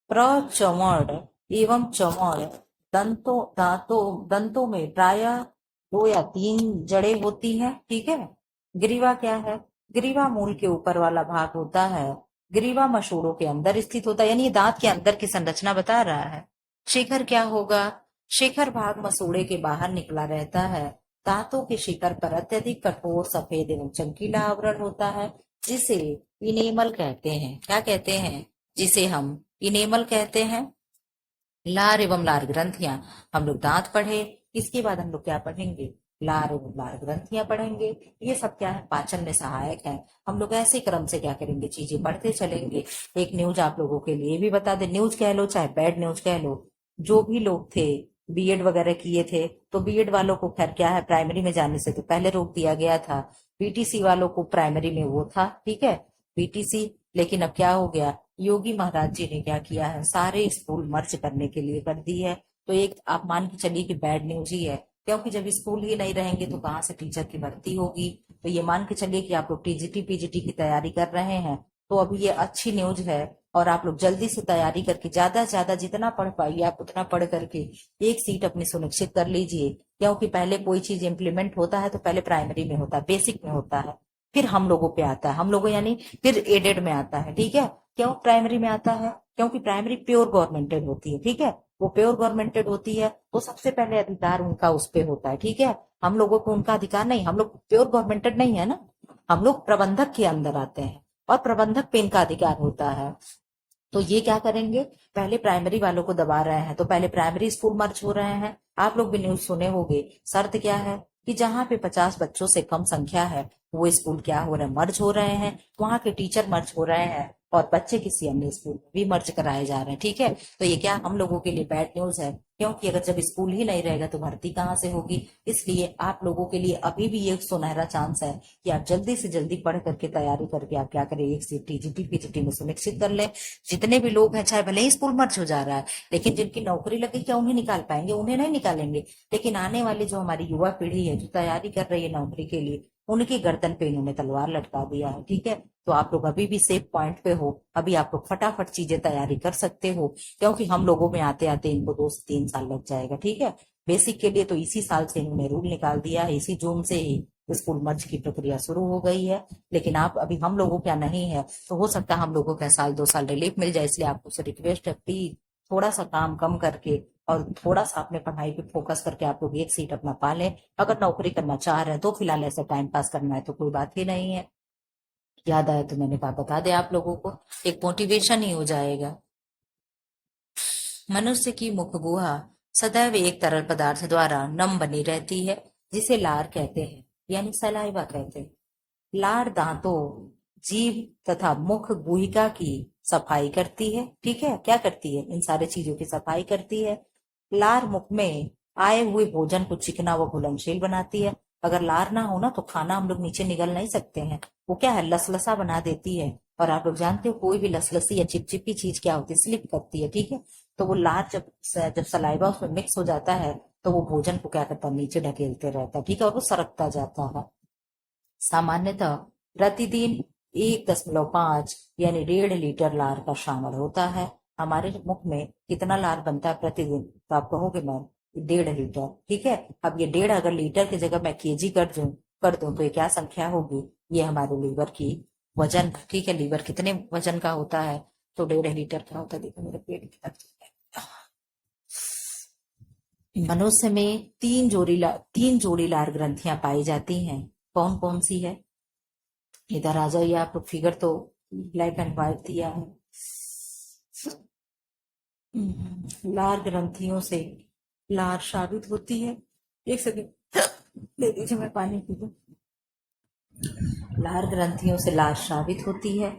प्रचमड़ एवं चमड़ दंतों में प्राय 2 या 3 जड़ें होती हैं। ठीक है, ग्रीवा क्या है, ग्रीवा मूल के ऊपर वाला भाग होता है। ग्रीवा मसूड़ों के अंदर स्थित होता है, यानी ये दांत के अंदर की संरचना बता रहा है। शिखर क्या होगा, शिखर भाग मसूड़े के बाहर निकला रहता है। दांतों के शिखर पर अत्यधिक कठोर सफेद एवं चमकीला आवरण होता है, जिसे इनेमल कहते हैं। क्या कहते हैं, जिसे हम इनेमल कहते हैं। लार एवं लार ग्रंथियां, हम लोग दांत पढ़े, इसके बाद हम लोग क्या पढ़ेंगे, लार एवं लार ग्रंथियां पढ़ेंगे। ये सब क्या है, पाचन में सहायक है। हम लोग ऐसे क्रम से क्या करेंगे, चीजें पढ़ते चलेंगे। एक न्यूज आप लोगों के लिए भी बता दे, न्यूज कह लो चाहे बैड न्यूज कह लो, जो भी लोग थे बीएड वगैरह किए थे तो बीएड वालों को खैर क्या है, प्राइमरी में जाने से तो पहले रोक दिया गया था। बीटीसी वालों को प्राइमरी में वो था, ठीक है, बीटीसी। लेकिन अब क्या हो गया, योगी महाराज जी ने क्या किया है, सारे स्कूल मर्ज करने के लिए कर दी है। तो एक आप मान के चलिए कि बैड न्यूज ही है, क्योंकि जब स्कूल ही नहीं रहेंगे तो कहाँ से टीचर की भर्ती होगी। तो ये मान के चलिए कि आप लोग टीजीटी पीजीटी की तैयारी कर रहे हैं, तो अभी ये अच्छी न्यूज है और आप लोग जल्दी से तैयारी करके ज्यादा से ज्यादा जितना पढ़ पाइए आप उतना पढ़ करके एक सीट अपनी सुनिश्चित कर लीजिए। क्योंकि पहले कोई चीज इम्प्लीमेंट होता है तो पहले प्राइमरी में होता है, बेसिक में होता है, फिर हम लोगों पे आता है, हम लोगों यानी फिर एडेड में आता है। ठीक है, क्यों प्राइमरी में आता है? क्योंकि प्राइमरी प्योर गवर्नमेंटेड होती है। ठीक है, वो प्योर गवर्नमेंटेड होती है तो सबसे पहले अधिकार उनका उस पे होता है। ठीक है, हम लोगों को उनका अधिकार नहीं, हम लोग प्योर गवर्नमेंटेड नहीं है ना, हम लोग प्रबंधक के अंदर आते हैं और प्रबंधक पे इनका अधिकार होता है। तो ये क्या करेंगे, पहले प्राइमरी वालों को दबा रहे हैं तो पहले प्राइमरी स्कूल मर्ज हो रहे हैं। आप लोग भी न्यूज सुने होंगे, शर्त क्या है कि जहां पे 50 बच्चों से कम संख्या है वो स्कूल क्या हो रहे हैं, मर्ज हो रहे हैं, वहां के टीचर मर्ज हो रहे हैं और बच्चे किसी अन्य स्कूल में भी मर्ज कराए जा रहे हैं। ठीक है, तो ये क्या हम लोगों के लिए बैड न्यूज है, क्योंकि अगर जब स्कूल ही नहीं रहेगा तो भर्ती कहाँ से होगी। इसलिए आप लोगों के लिए अभी भी एक सुनहरा चांस है कि आप जल्दी से जल्दी पढ़ करके तैयारी करके आप क्या करें, एक सीट टीजीटी पीजीटी में सुनिश्चित कर लें। जितने भी लोग हैं, चाहे भले ही स्कूल मर्ज हो जा रहा है, लेकिन जिनकी नौकरी लगी क्या उन्हें निकाल पाएंगे? उन्हें नहीं निकालेंगे। लेकिन आने वाली जो हमारी युवा पीढ़ी है जो तैयारी कर रही है नौकरी के लिए, उनकी गर्दन पे इन्होंने तलवार लटका दिया है। ठीक है, तो आप लोग अभी भी सेफ पॉइंट पे हो, अभी आप लोग फटाफट चीजें तैयारी कर सकते हो, क्योंकि हम लोगों में आते आते इनको 2 से 3 साल लग जाएगा। ठीक है, बेसिक के लिए तो इसी साल से इन्होंने रूल निकाल दिया है, इसी जून से ही स्कूल मर्ज की प्रक्रिया शुरू हो गई है। लेकिन आप अभी हम लोगों क्या नहीं है, तो हो सकता है हम लोगों का 1 साल 2 साल रिलीफ मिल जाए। इसलिए आपको से रिक्वेस्ट है, प्लीज थोड़ा सा काम कम करके और थोड़ा सा अपने पढ़ाई पे फोकस करके आप लोग एक सीट अपना पा लें। अगर नौकरी करना चाह रहे हैं तो फिलहाल ऐसा टाइम पास करना है तो कोई बात ही नहीं है। याद आया तो मैंने कहा बता दे आप लोगों को, एक मोटिवेशन ही हो जाएगा। मनुष्य की मुख गुहा सदैव एक तरल पदार्थ द्वारा नम बनी रहती है, जिसे लार कहते हैं, यानी सलाइवा कहते हैं। लार दांतों, जीभ तथा मुख गुहिका की सफाई करती है। ठीक है, क्या करती है? इन सारे चीजों की सफाई करती है। लार मुख में आए हुए भोजन को चिकना व घुलनशील बनाती है। अगर लार ना हो ना तो खाना हम लोग नीचे निगल नहीं सकते हैं, वो क्या है, लसलसा बना देती है। और आप लोग जानते हो कोई भी लसलसी या चिपचिपी चीज क्या होती है, स्लिप करती है। ठीक है, तो वो लार जब जब सलाइवा उसमें मिक्स हो जाता है तो वो भोजन को क्या करता है, नीचे ढकेलते रहता है। ठीक है, और वो सरकता जाता है। सामान्यतः प्रतिदिन 1.5 यानी 1.5 लीटर लार का शामिल होता है। हमारे मुख में कितना लार बनता है प्रतिदिन? तो आप कहोगे मैम 1.5 लीटर। ठीक है, अब ये 1.5 अगर लीटर की जगह मैं केजी कर दूं तो ये क्या संख्या होगी? ये हमारे लीवर की वजन। ठीक है, लीवर कितने वजन का होता है? तो 1.5 लीटर का होता है। देखो मेरे पेट की तरफ। मनुष्य में 3 जोड़ी लार ग्रंथियां पाई जाती हैं। कौन कौन सी है? इधर आ जाइए आप लोग, फिगर तो ब्लैक एंड व्हाइट दिया है। लार ग्रंथियों से लार साबित होती है। एक सेकंड ले दीजिए, मैं पानी पी लूं। लार ग्रंथियों से लार साबित होती है।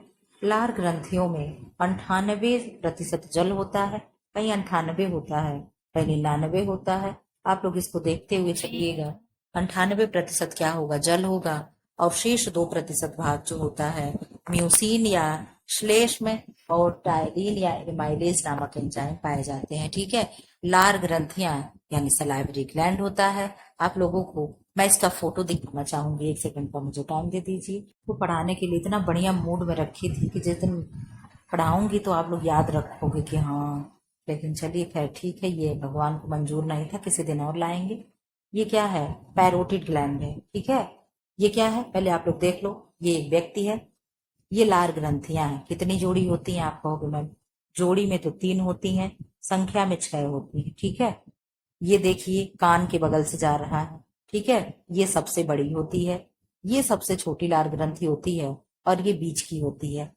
लार ग्रंथियों में 98% जल होता है, कहीं 98 होता है, कहीं 99 होता है। आप लोग इसको देखते हुए चलिएगा। 98% क्या होगा? जल होगा। और शेष 2% भाग जो होता है म्यूसिन या श्लेष में और टायलिन या एमाइलेज नामक एंजाइम पाए जाते हैं। ठीक है, लार ग्रंथियां यानी सलाइवरी ग्लैंड होता है। आप लोगों को मैं इसका फोटो दिखाना चाहूंगी, 1 सेकंड का मुझे टाइम दे दीजिए। तो पढ़ाने के लिए इतना बढ़िया मूड में रखी थी कि जिस दिन पढ़ाऊंगी तो आप लोग याद रखोगे कि हाँ। लेकिन चलिए खैर ठीक है, ये भगवान को मंजूर नहीं था, किसी दिन और लाएंगे। ये क्या है? पैरोटिड ग्लैंड है। ठीक है, ये क्या है पहले आप लोग देख लो। ये एक व्यक्ति है, ये लार ग्रंथियां हैं। कितनी जोड़ी होती हैं आप कहोगे मैम? जोड़ी में तो 3 होती हैं, संख्या में 6 होती है। ठीक है, ये देखिए कान के बगल से जा रहा है। ठीक है, ये सबसे बड़ी होती है, ये सबसे छोटी लार ग्रंथि होती है और ये बीच की होती है।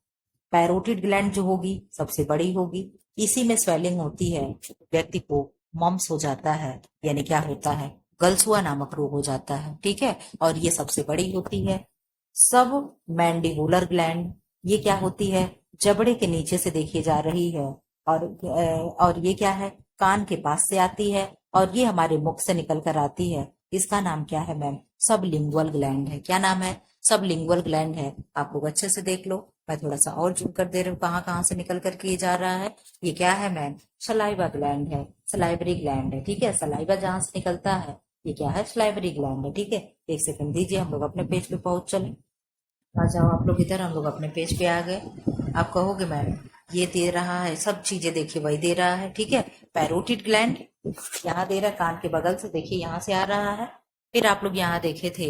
पैरोटिड ग्लैंड जो होगी सबसे बड़ी होगी, इसी में स्वेलिंग होती है, व्यक्ति को मम्स हो जाता है, यानी क्या होता है, गलसुआ नामक रोग हो जाता है। ठीक है, और ये सबसे बड़ी होती है। सब मैंडिबुलर ग्लैंड, ये क्या होती है? जबड़े के नीचे से देखी जा रही है। और ये क्या है? कान के पास से आती है और ये हमारे मुख से निकल कर आती है। इसका नाम क्या है मैम? सब लिंगुअल ग्लैंड है। क्या नाम है? सब लिंगुअल ग्लैंड है। आप लोग अच्छे से देख लो, मैं थोड़ा सा और जूम कर दे रही हूँ कहाँ कहाँ से निकल कर के ये जा रहा है। ये क्या है मैम? सलाइवा ग्लैंड है, सलाइवरी ग्लैंड है। ठीक है, सलाइवा जहां से निकलता है ये क्या है? सलाइवरी ग्लैंड है। ठीक है, 1 सेकंड दीजिए, हम लोग अपने पेज पे पहुंच चले। आ जाओ आप लोग इधर, हम लोग अपने पेज पे आ गए। आप कहोगे मैम ये दे रहा है, सब चीजें देखिए वही दे रहा है, ठीक है। पैरोटिड ग्लैंड यहाँ दे रहा है, कान के बगल से देखिए यहाँ से आ रहा है। फिर आप लोग यहाँ देखे थे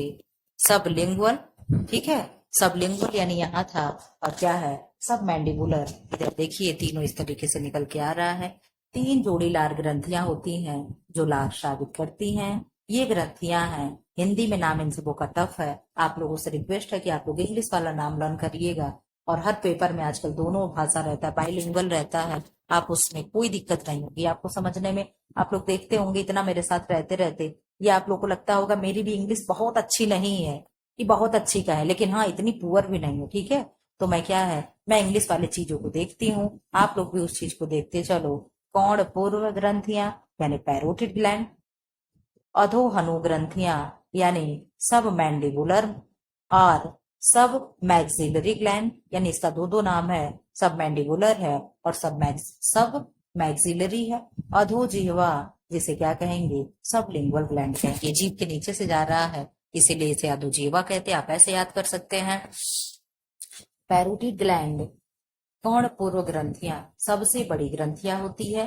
सबलिंगुअल, ठीक है। सबलिंगुअल यानी यहाँ था। और क्या है, सब मैंडिबुलर, इधर देखिए तीनों इस तरीके से निकल के आ रहा है। तीन जोड़ी लार ग्रंथियां होती हैं जो लार स्रावित करती हैं। ये ग्रंथियां हैं, हिंदी में नाम इन सबों का टफ है। आप लोगों से रिक्वेस्ट है कि आप लोग इंग्लिश वाला नाम लर्न करिएगा। और हर पेपर में आजकल दोनों भाषा रहता है, बाइलिंगुअल रहता है। आप उसमें कोई दिक्कत नहीं होगी आपको समझने में। आप लोग देखते होंगे इतना मेरे साथ रहते रहते, ये आप लोग को लगता होगा मेरी भी इंग्लिश बहुत अच्छी नहीं है, कि बहुत अच्छी का है, लेकिन हाँ इतनी पुअर भी नहीं है, ठीक है। तो मैं क्या है, मैं इंग्लिश वाले चीजों को देखती हूँ, आप लोग भी उस चीज को देखते चलो। कौन पूर्व ग्रंथियां यानी पैरोटिड ग्लैंड, अधोहनु ग्रंथियां यानी सब मैंडिबुलर, और सब मैक्सिलरी ग्लैंड यानी इसका दो दो नाम है, सब मैंडिबुलर है और सब मैक्सिलरी है। अधोजिह्वा जिसे क्या कहेंगे, सब लिंगुअल ग्लैंड कहेंगे, जीभ के नीचे से जा रहा है इसीलिए इसे अधोजिह्वा कहते हैं। आप ऐसे याद कर सकते हैं। पैरोटिड ग्लैंड कौन पूर्व ग्रंथियां सबसे बड़ी ग्रंथियां होती है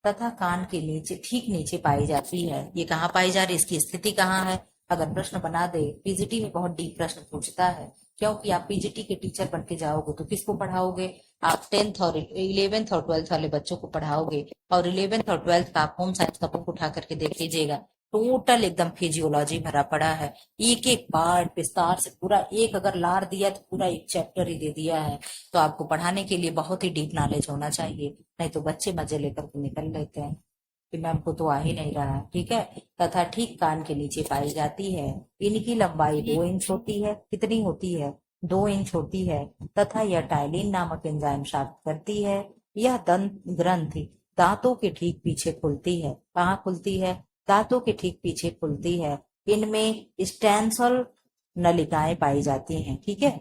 तथा कान के नीचे ठीक नीचे पाई जाती है। ये कहाँ पाई जा रही है, इसकी स्थिति कहाँ है। अगर प्रश्न बना दे, पीजीटी में बहुत डीप प्रश्न पूछता है, क्योंकि आप पीजीटी के टीचर बन के जाओगे तो किसको पढ़ाओगे, आप 10th और 11th और 12th वाले बच्चों को पढ़ाओगे। और 11th और 12th का आप होम साइंस का बुक उठा करके देख लीजिएगा, टोटल एकदम फिजियोलॉजी भरा पड़ा है। एक एक पार्ट विस्तार से पूरा, एक अगर लार दिया तो पूरा एक चैप्टर ही दे दिया है। तो आपको पढ़ाने के लिए बहुत ही डीप नॉलेज होना चाहिए, नहीं तो बच्चे मजे लेकर के निकल लेते हैं कि मैम को तो आ ही नहीं रहा, ठीक है। तथा ठीक कान के नीचे पाई जाती है। इनकी लंबाई 2 इंच होती है, कितनी होती है, 2 इंच होती है। तथा यह टाइलिन नामक एंजाइम स्रावित करती है। यह दंत ग्रंथि दांतों के ठीक पीछे खुलती है। कहाँ खुलती है, दांतों के ठीक पीछे खुलती है। इनमें स्टेंसल नलिकाएं पाई जाती हैं, ठीक है,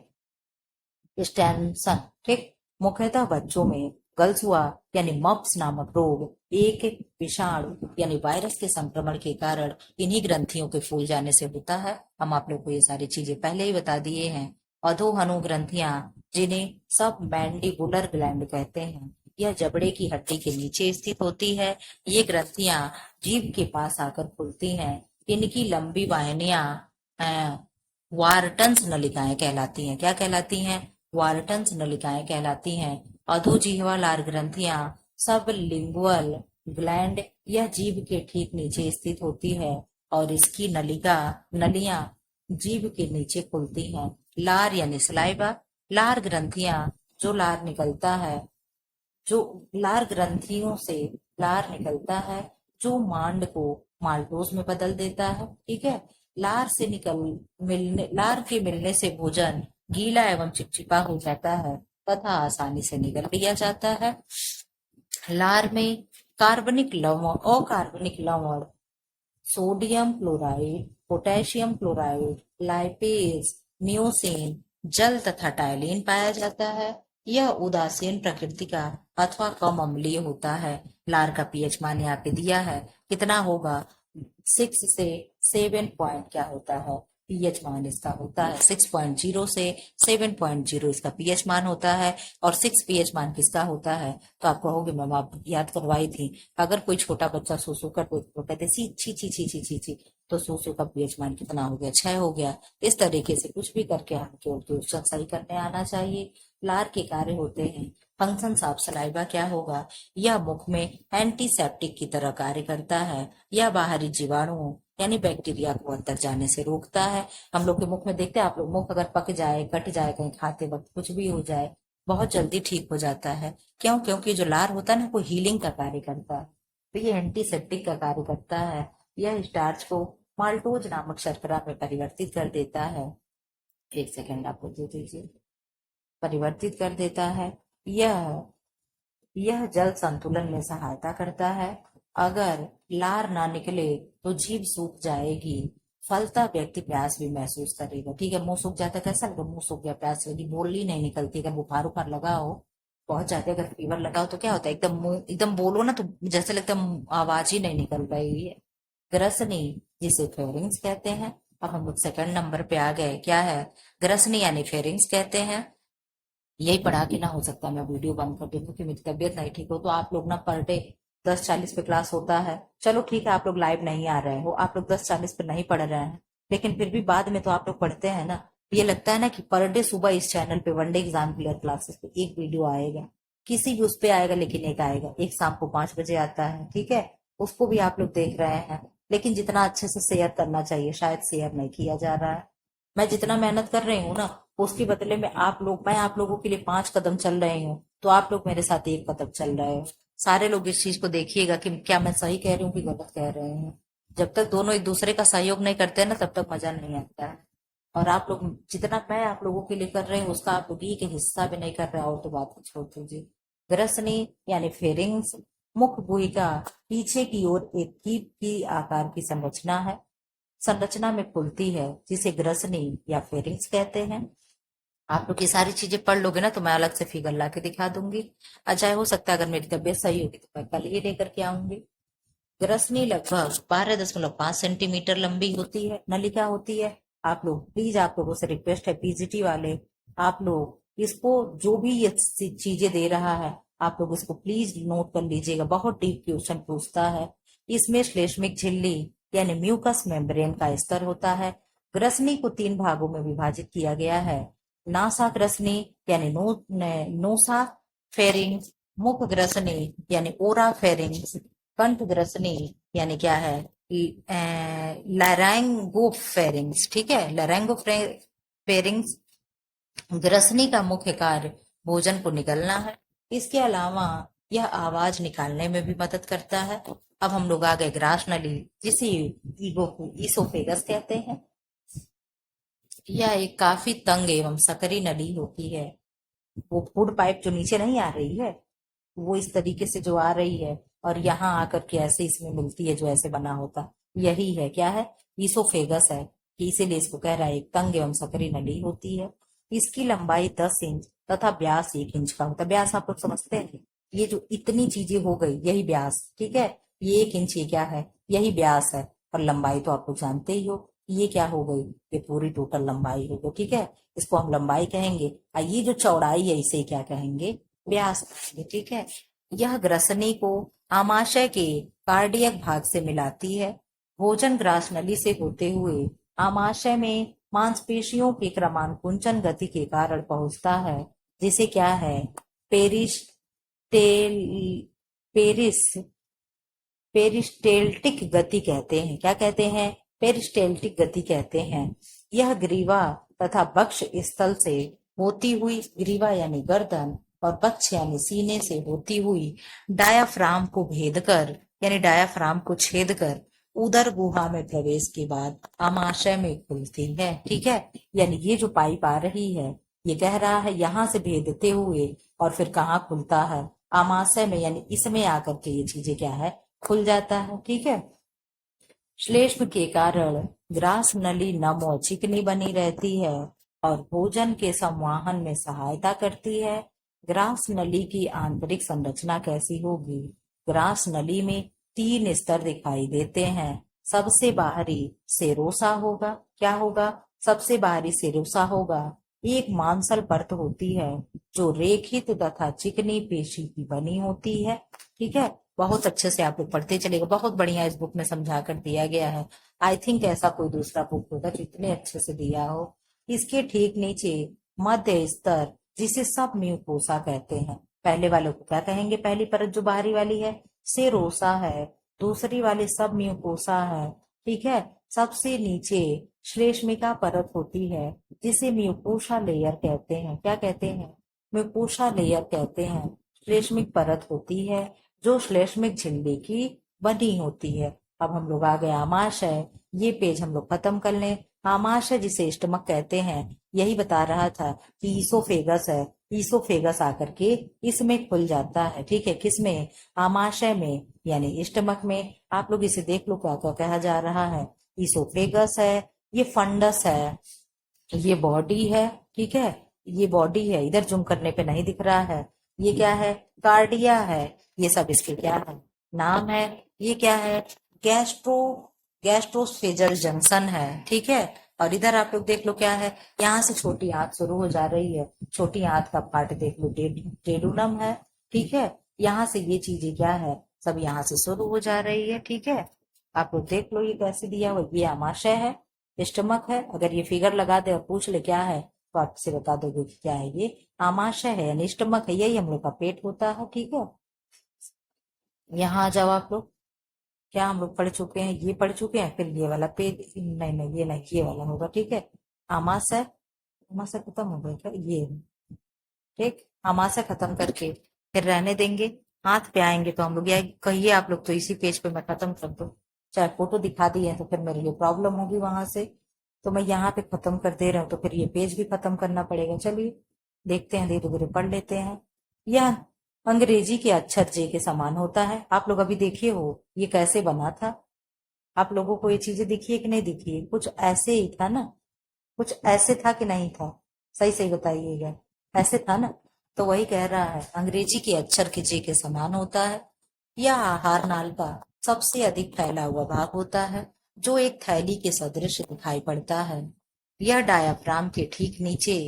स्टेंसन, ठीक। मुख्यतः बच्चों में गलसुआ यानी मप्स नामक रोग एक विषाणु यानी वायरस के संक्रमण के कारण इन्हीं ग्रंथियों के फूल जाने से होता है। हम आप लोग को ये सारी चीजें पहले ही बता दिए हैं। अधोहनु ग्रंथियां जिन्हें सब मैंडिबुलर ग्लैंड कहते हैं, यह जबड़े की हड्डी के नीचे स्थित होती है। ये ग्रंथियां जीभ के पास आकर खुलती हैं। इनकी लंबी वाहिनियां वार्टन्स नलिकाएं कहलाती हैं। क्या कहलाती हैं, वार्टन्स नलिकाएं कहलाती हैं। अधोजिह्वा लार ग्रंथियां सब लिंगुअल ग्लैंड यह जीभ के ठीक नीचे स्थित होती है और इसकी नलियां जीभ के नीचे खुलती हैं। लार यानी सलाइवा, लार ग्रंथियां जो लार निकलता है, जो लार ग्रंथियों से लार निकलता है जो मांड को माल्टोज में बदल देता है, ठीक है। लार के मिलने से भोजन गीला एवं चिपचिपा हो जाता है तथा आसानी से निगल लिया जाता है। लार में कार्बनिक लवण, अकार्बनिक लवण, sodium chloride, potassium chloride, lipase, नियोसिन, जल तथा टाइलिन पाया जाता है। यह उदासीन प्रकृति का अथवा कम अम्लीय होता है। लार का पीएच मान यहाँ पे दिया है, कितना होगा, 6 से 7 पॉइंट क्या होता है, पीएच मान इसका होता है 6.0 से 7.0 इसका पीएच मान होता है। और 6 पीएच मान किसका होता है, तो आप कहोगे मैम आप याद करवाई थी। अगर कोई छोटा बच्चा सो कर तो कहते सी छी छी छी छी छी छी, तो सो का पीएच मान कितना हो गया, 6 हो गया। इस तरीके से कुछ भी करके हमको क्वेश्चन सही करने आना चाहिए। लार के कार्य होते हैं, फंक्शन ऑफ सलाइवा क्या होगा, यह मुख में एंटीसेप्टिक की तरह कार्य करता है। यह बाहरी जीवाणुओं यानी बैक्टीरिया को अंदर जाने से रोकता है। हम लोग के मुख में देखते हैं आप लोग, मुख अगर पक जाए, कट जाए, कहीं खाते वक्त कुछ भी हो जाए, बहुत जल्दी ठीक हो जाता है। क्यों, क्योंकि जो लार होता है ना, वो हीलिंग का कार्य करता है, तो ये एंटीसेप्टिक का कार्य करता है। यह स्टार्च को माल्टोज नामक शर्करा में परिवर्तित कर देता है। एक सेकेंड आपको दे दीजिए, परिवर्तित कर देता है। यह जल संतुलन में सहायता करता है। अगर लार ना निकले तो जीभ सूख जाएगी, फलता व्यक्ति प्यास भी महसूस करेगा, ठीक है। मुंह सूख जाता है, कैसा लगेगा, मुंह सूख गया, प्यास लगी, बोलनी नहीं निकलती। अगर बुखार उखार लगा हो, बहुत ज्यादा अगर फीवर लगा हो तो क्या होता है, एकदम मुंह एकदम बोलो ना तो जैसे लगता है आवाज ही नहीं निकल रही है। ग्रसनी जिसे फेरिंग्स कहते हैं। अब हम लोग सेकंड नंबर पे आ गए, क्या है, ग्रसनी यानी फेरिंग्स कहते हैं। यही पढ़ा के ना हो सकता मैं वीडियो बंद कर दूं क्योंकि मेरी तबीयत नहीं ठीक हो। तो आप लोग ना पर डे 10:40 पे क्लास होता है, चलो ठीक है आप लोग लाइव नहीं आ रहे हो, आप लोग 10:40 पे नहीं पढ़ रहे हैं, लेकिन फिर भी बाद में तो आप लोग पढ़ते हैं ना। ये लगता है ना कि पर डे सुबह इस चैनल पे वनडे एग्जाम क्लियर क्लासेस पे एक वीडियो आएगा, किसी भी उस पे आएगा, लेकिन एक आएगा, एक शाम को 5 बजे आता है, ठीक है। उसको भी आप लोग देख रहे हैं, लेकिन जितना अच्छे से शेयर करना चाहिए शायद शेयर नहीं किया जा रहा है। मैं जितना मेहनत कर रही हूँ ना, उसके बदले में मैं आप लोगों के लिए 5 कदम चल रही हूँ, तो आप लोग मेरे साथ 1 कदम चल रहे हो। सारे लोग इस चीज को देखिएगा कि क्या मैं सही कह रही हूँ कि गलत कह रहे हैं। जब तक दोनों एक दूसरे का सहयोग नहीं करते हैं ना, तब तक मजा नहीं आता है। और आप लोग जितना मैं आप लोगों के लिए कर रहे हैं उसका आप लोग एक हिस्सा भी नहीं कर रहे हो, तो बात को छोड़ दीजिए। ग्रसनी यानी फेरिंग्स मुख गुहिका पीछे की ओर एक कीप की आकार की संरचना में खुलती है, जिसे ग्रसनी या फेरिंग्स कहते हैं। आप लोग ये सारी चीजें पढ़ लोगे ना तो मैं अलग से फिगर ला के दिखा दूंगी। अच्छा हो सकता है अगर मेरी तबीयत सही होगी तो मैं कल ही लेकर के आऊंगी। ग्रसनी लगभग 12.5 सेंटीमीटर लंबी होती है, नलिका होती है। आप लोग प्लीज, आप लोगों से रिक्वेस्ट है पीजीटी वाले, आप लोग इसको जो भी ये चीजें दे रहा है आप लोग इसको प्लीज नोट कर लीजिएगा, बहुत डीप क्वेश्चन पूछता है। इसमें श्लेष्मिक झिल्ली यानी म्यूकस मेम्ब्रेन का स्तर होता है। ग्रसनी को 3 भागों में विभाजित किया गया है। नासा ग्रसनी यानी नोसा फेरिंग्स, मुख ग्रसनी यानी ओरा फेरिंग्स, कंठ ग्रसनी यानी क्या है लैरेंगोफेरिंग्स, ठीक है, लैरेंगोफेरिंग्स। ग्रसनी का मुख्य कार्य भोजन को निगलना है। इसके अलावा यह आवाज निकालने में भी मदद करता है। अब हम लोग आ गए ग्रास नली, जिसे ईसोफेगस कहते हैं। यह एक काफी तंग एवं सकरी नली होती है। वो फूड पाइप जो नीचे नहीं आ रही है, वो इस तरीके से जो आ रही है और यहाँ आकर के ऐसे इसमें मिलती है जो ऐसे बना होता, यही है क्या है, ईसोफेगस है। कि इसीलिए इसको कह रहा है एक तंग एवं सकरी नली होती है। इसकी लंबाई 10 इंच तथा व्यास 1 इंच का होता है। व्यास आप लोग समझते हैं, ये जो इतनी चीजें हो गई यही व्यास, ठीक है। ये 1 इंच ये क्या है, यही व्यास है। और लंबाई तो आप लोग जानते ही हो, ये क्या हो गई, ये पूरी टोटल लंबाई हो गई, ठीक है। इसको हम लंबाई कहेंगे और ये जो चौड़ाई है इसे क्या कहेंगे, व्यास कहेंगे, ठीक है। यह ग्रसनी को आमाशय के कार्डियक भाग से मिलाती है। भोजन ग्रास नली से होते हुए आमाशय में मांसपेशियों के क्रमानुकुंचन गति के कारण पहुंचता है, जिसे क्या है, पेरिस्टेल पेरिस पेरिस्टेल्टिक गति कहते हैं। क्या कहते हैं, पेरिस्टेल्टिक गति कहते हैं। यह ग्रीवा तथा वक्ष स्थल से होती हुई, ग्रीवा यानी गर्दन और वक्ष यानी सीने से होती हुई डायाफ्राम को भेद कर यानी डायाफ्राम को छेद कर उदर गुहा में प्रवेश के बाद आमाशय में खुलती है, ठीक है। यानी ये जो पाइप आ रही है, ये कह रहा है यहाँ से भेदते हुए और फिर कहाँ खुलता है, आमाशय में, यानी इसमें आकर के ये चीजें क्या है, खुल जाता है, ठीक है। श्लेष्म के कारण ग्रास नली नम और चिकनी बनी रहती है और भोजन के संवाहन में सहायता करती है। ग्रास नली की आंतरिक संरचना कैसी होगी, ग्रास नली में 3 स्तर दिखाई देते हैं। सबसे बाहरी सेरोसा होगा, क्या होगा, सबसे बाहरी सेरोसा होगा। एक मांसल परत होती है जो रेखित तथा चिकनी पेशी की बनी होती है, ठीक है। बहुत अच्छे से आप लोग पढ़ते चलेगा, बहुत बढ़िया इस बुक में समझा कर दिया गया है। आई थिंक ऐसा कोई दूसरा बुक होगा जो इतने अच्छे से दिया हो। इसके ठीक नीचे मध्य स्तर, जिसे सब म्यूकोसा कहते हैं। पहले वाले को क्या कहेंगे, पहली परत जो बाहरी वाली है सेरोसा है, दूसरी वाली सब म्यूकोसा है, ठीक है। सबसे नीचे श्लेष्मिका परत होती है, जिसे म्यूकोसा लेयर कहते हैं। क्या कहते हैं, म्यूकोसा लेयर कहते हैं। श्लेष्मिक परत होती है जो श्लेष्मिक झिल्ली की बनी होती है। अब हम लोग आ गए आमाशय, ये पेज हम लोग खत्म कर लें। आमाशय जिसे स्टमक कहते हैं, यही बता रहा था कि ईसोफेगस है, ईसोफेगस आकर के इसमें खुल जाता है, ठीक है, किसमें, आमाशय में यानी स्टमक में। आप लोग इसे देख लो क्या क्या कहा जा रहा है, ईसोफेगस है, ये फंडस है, ये बॉडी है, ठीक है, ये बॉडी है, इधर जूम करने पे नहीं दिख रहा है। ये क्या है, कार्डिया है, ये सब इसके क्या है, नाम है। ये क्या है, गैस्ट्रोस्फेजल जंक्शन है, ठीक है। और इधर आप लोग देख लो क्या है, यहाँ से छोटी आंत शुरू हो जा रही है, छोटी आंत का पार्ट देख लो टेडुलम है, ठीक है। यहाँ से ये चीजें क्या है, सब यहाँ से शुरू हो जा रही है, ठीक है। आप लोग देख लो ये कैसे दिया हुआ, ये आमाशय है, स्टमक है। अगर ये फिगर लगा दे और पूछ ले क्या है, तो आपसे बता दोगे कि क्या है, ये आमाशय है यानी स्टमक है, यही हम लोग का पेट होता है, ठीक है। यहाँ आ जाओ आप लोग, क्या हम लोग पढ़ चुके हैं, ये पढ़ चुके हैं, फिर ये वाला पेज, नहीं नहीं ये नहीं, ये वाला होगा, ठीक है। आमाशय, आमाशय खत्म हो गया क्या, ये ठीक। आमाशय खत्म करके फिर रहने देंगे, हाथ पे आएंगे तो हम लोग, या कहिए आप लोग तो इसी पेज पे मैं खत्म कर दूं, चाहे फोटो दिखा दी है तो फिर मेरे लिए प्रॉब्लम होगी वहां से, तो मैं यहाँ पे खत्म कर दे रहा हूँ, तो फिर ये पेज भी खत्म करना पड़ेगा। चलिए देखते हैं, धीरे धीरे पढ़ लेते हैं। यह अंग्रेजी के अक्षर जे के समान होता है। आप लोग अभी देखिए हो ये कैसे बना था, आप लोगों को ये चीजें दिखी है कि नहीं दिखी है, कुछ ऐसे ही था ना, कुछ ऐसे था कि नहीं था, सही सही बताइएगा, ऐसे था ना। तो वही कह रहा है, अंग्रेजी के अक्षर के जे के समान होता है। यह आहार नाल का सबसे अधिक फैला हुआ भाग होता है, जो एक थैली के सदृश दिखाई पड़ता है। यह डायाफ्राम के ठीक नीचे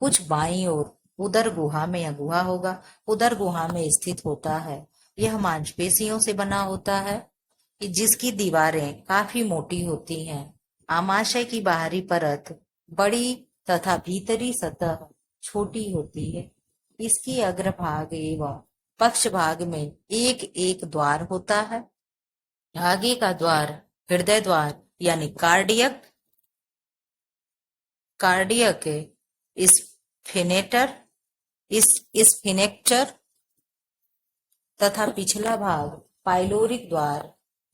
कुछ बाईं ओर उदर गुहा में, या गुहा होगा, उदर गुहा में स्थित होता है। यह मांसपेशियों से बना होता है, कि जिसकी दीवारें काफी मोटी होती हैं। आमाशय की बाहरी परत बड़ी तथा भीतरी सतह छोटी होती है। इसके अग्रभाग एवं पक्ष भाग में एक एक द्वार होता है। आगे का द्वार हृदय द्वार यानी कार्डियक, कार्डियक स्फिनेटर, इस स्फिनेक्टर तथा पिछला भाग पाइलोरिक द्वार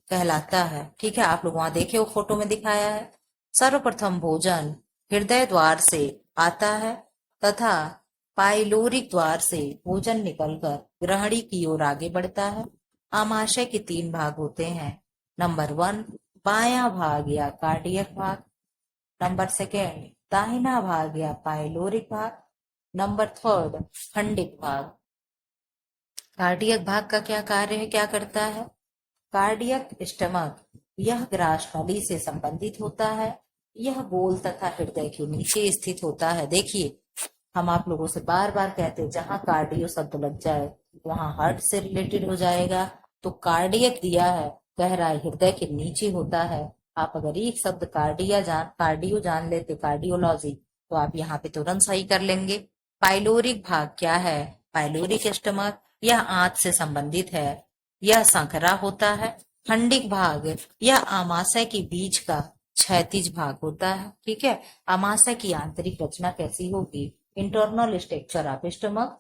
कहलाता है, ठीक है। आप लोग वहां देखे हो फोटो में दिखाया है। सर्वप्रथम भोजन हृदय द्वार से आता है तथा पाइलोरिक द्वार से भोजन निकलकर ग्रहणी की ओर आगे बढ़ता है। आमाशय के तीन भाग होते हैं। नंबर 1 बायां भाग या कार्डियक भाग, नंबर 2 दाहिना भाग या पाइलोरिक भाग, नंबर 3 खंडिक भाग। कार्डियक भाग का क्या कार्य है, क्या करता है? कार्डियक स्टमक, यह ग्रास नली से संबंधित होता है। यह गोल तथा हृदय के नीचे स्थित होता है। देखिए हम आप लोगों से बार बार कहते हैं, जहां कार्डियो शब्द लग जाए वहां हार्ट से रिलेटेड हो जाएगा। तो कार्डियक दिया है, कह रहा है हृदय के नीचे होता है। आप अगर एक शब्द कार्डियो जान लेते, कार्डियोलॉजी, तो आप यहाँ पे तुरंत सही कर लेंगे। पाइलोरिक भाग क्या है? पाइलोरिक स्टमक, यह आंत से संबंधित है, यह संकरा होता है। खंडिक भाग, यह आमाशय के बीच का क्षैतिज भाग होता है, ठीक है। आमाशय की आंतरिक रचना कैसी होगी? Internal structure of stomach.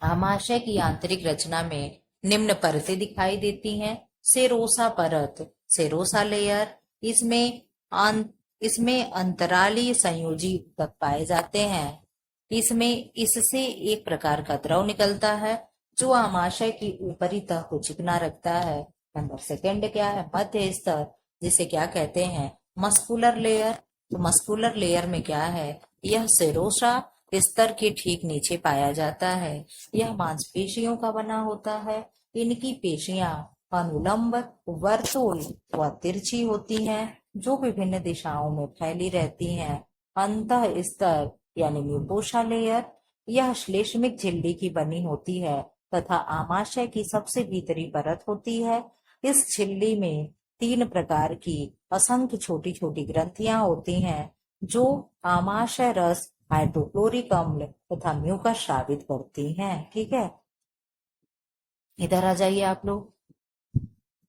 आमाशय की आंतरिक रचना में निम्न परतें दिखाई देती हैं। सेरोसा परत, सेरोसा लेयर, इसमें इसमें अंतराली संयोजी ऊतक पाए जाते हैं। इसमें इससे एक प्रकार का द्रव निकलता है जो आमाशय की ऊपरी तह को चिकना रखता है। नंबर 2 क्या है? मध्य स्तर, जिसे क्या कहते हैं? Muscular layer. तो मस्कुलर लेयर में क्या है? यह सेरोसा स्तर के ठीक नीचे पाया जाता है। यह मांसपेशियों का बना होता है। इनकी पेशियां अनुलंब, वर्तुल व तिरछी होती हैं, जो विभिन्न दिशाओं में फैली रहती हैं। अंतः स्तर यानी म्यूकोसा लेयर, यह श्लेष्मिक झिल्ली की बनी होती है तथा आमाशय की सबसे भीतरी परत होती है। इस झिल्ली में 3 प्रकार की असंख्य छोटी छोटी ग्रंथियां होती हैं, जो आमाशय रस, हाइड्रोक्लोरिक अम्ल तथा म्यूकस स्रावित करती हैं, ठीक है। इधर आ जाइए आप लोग।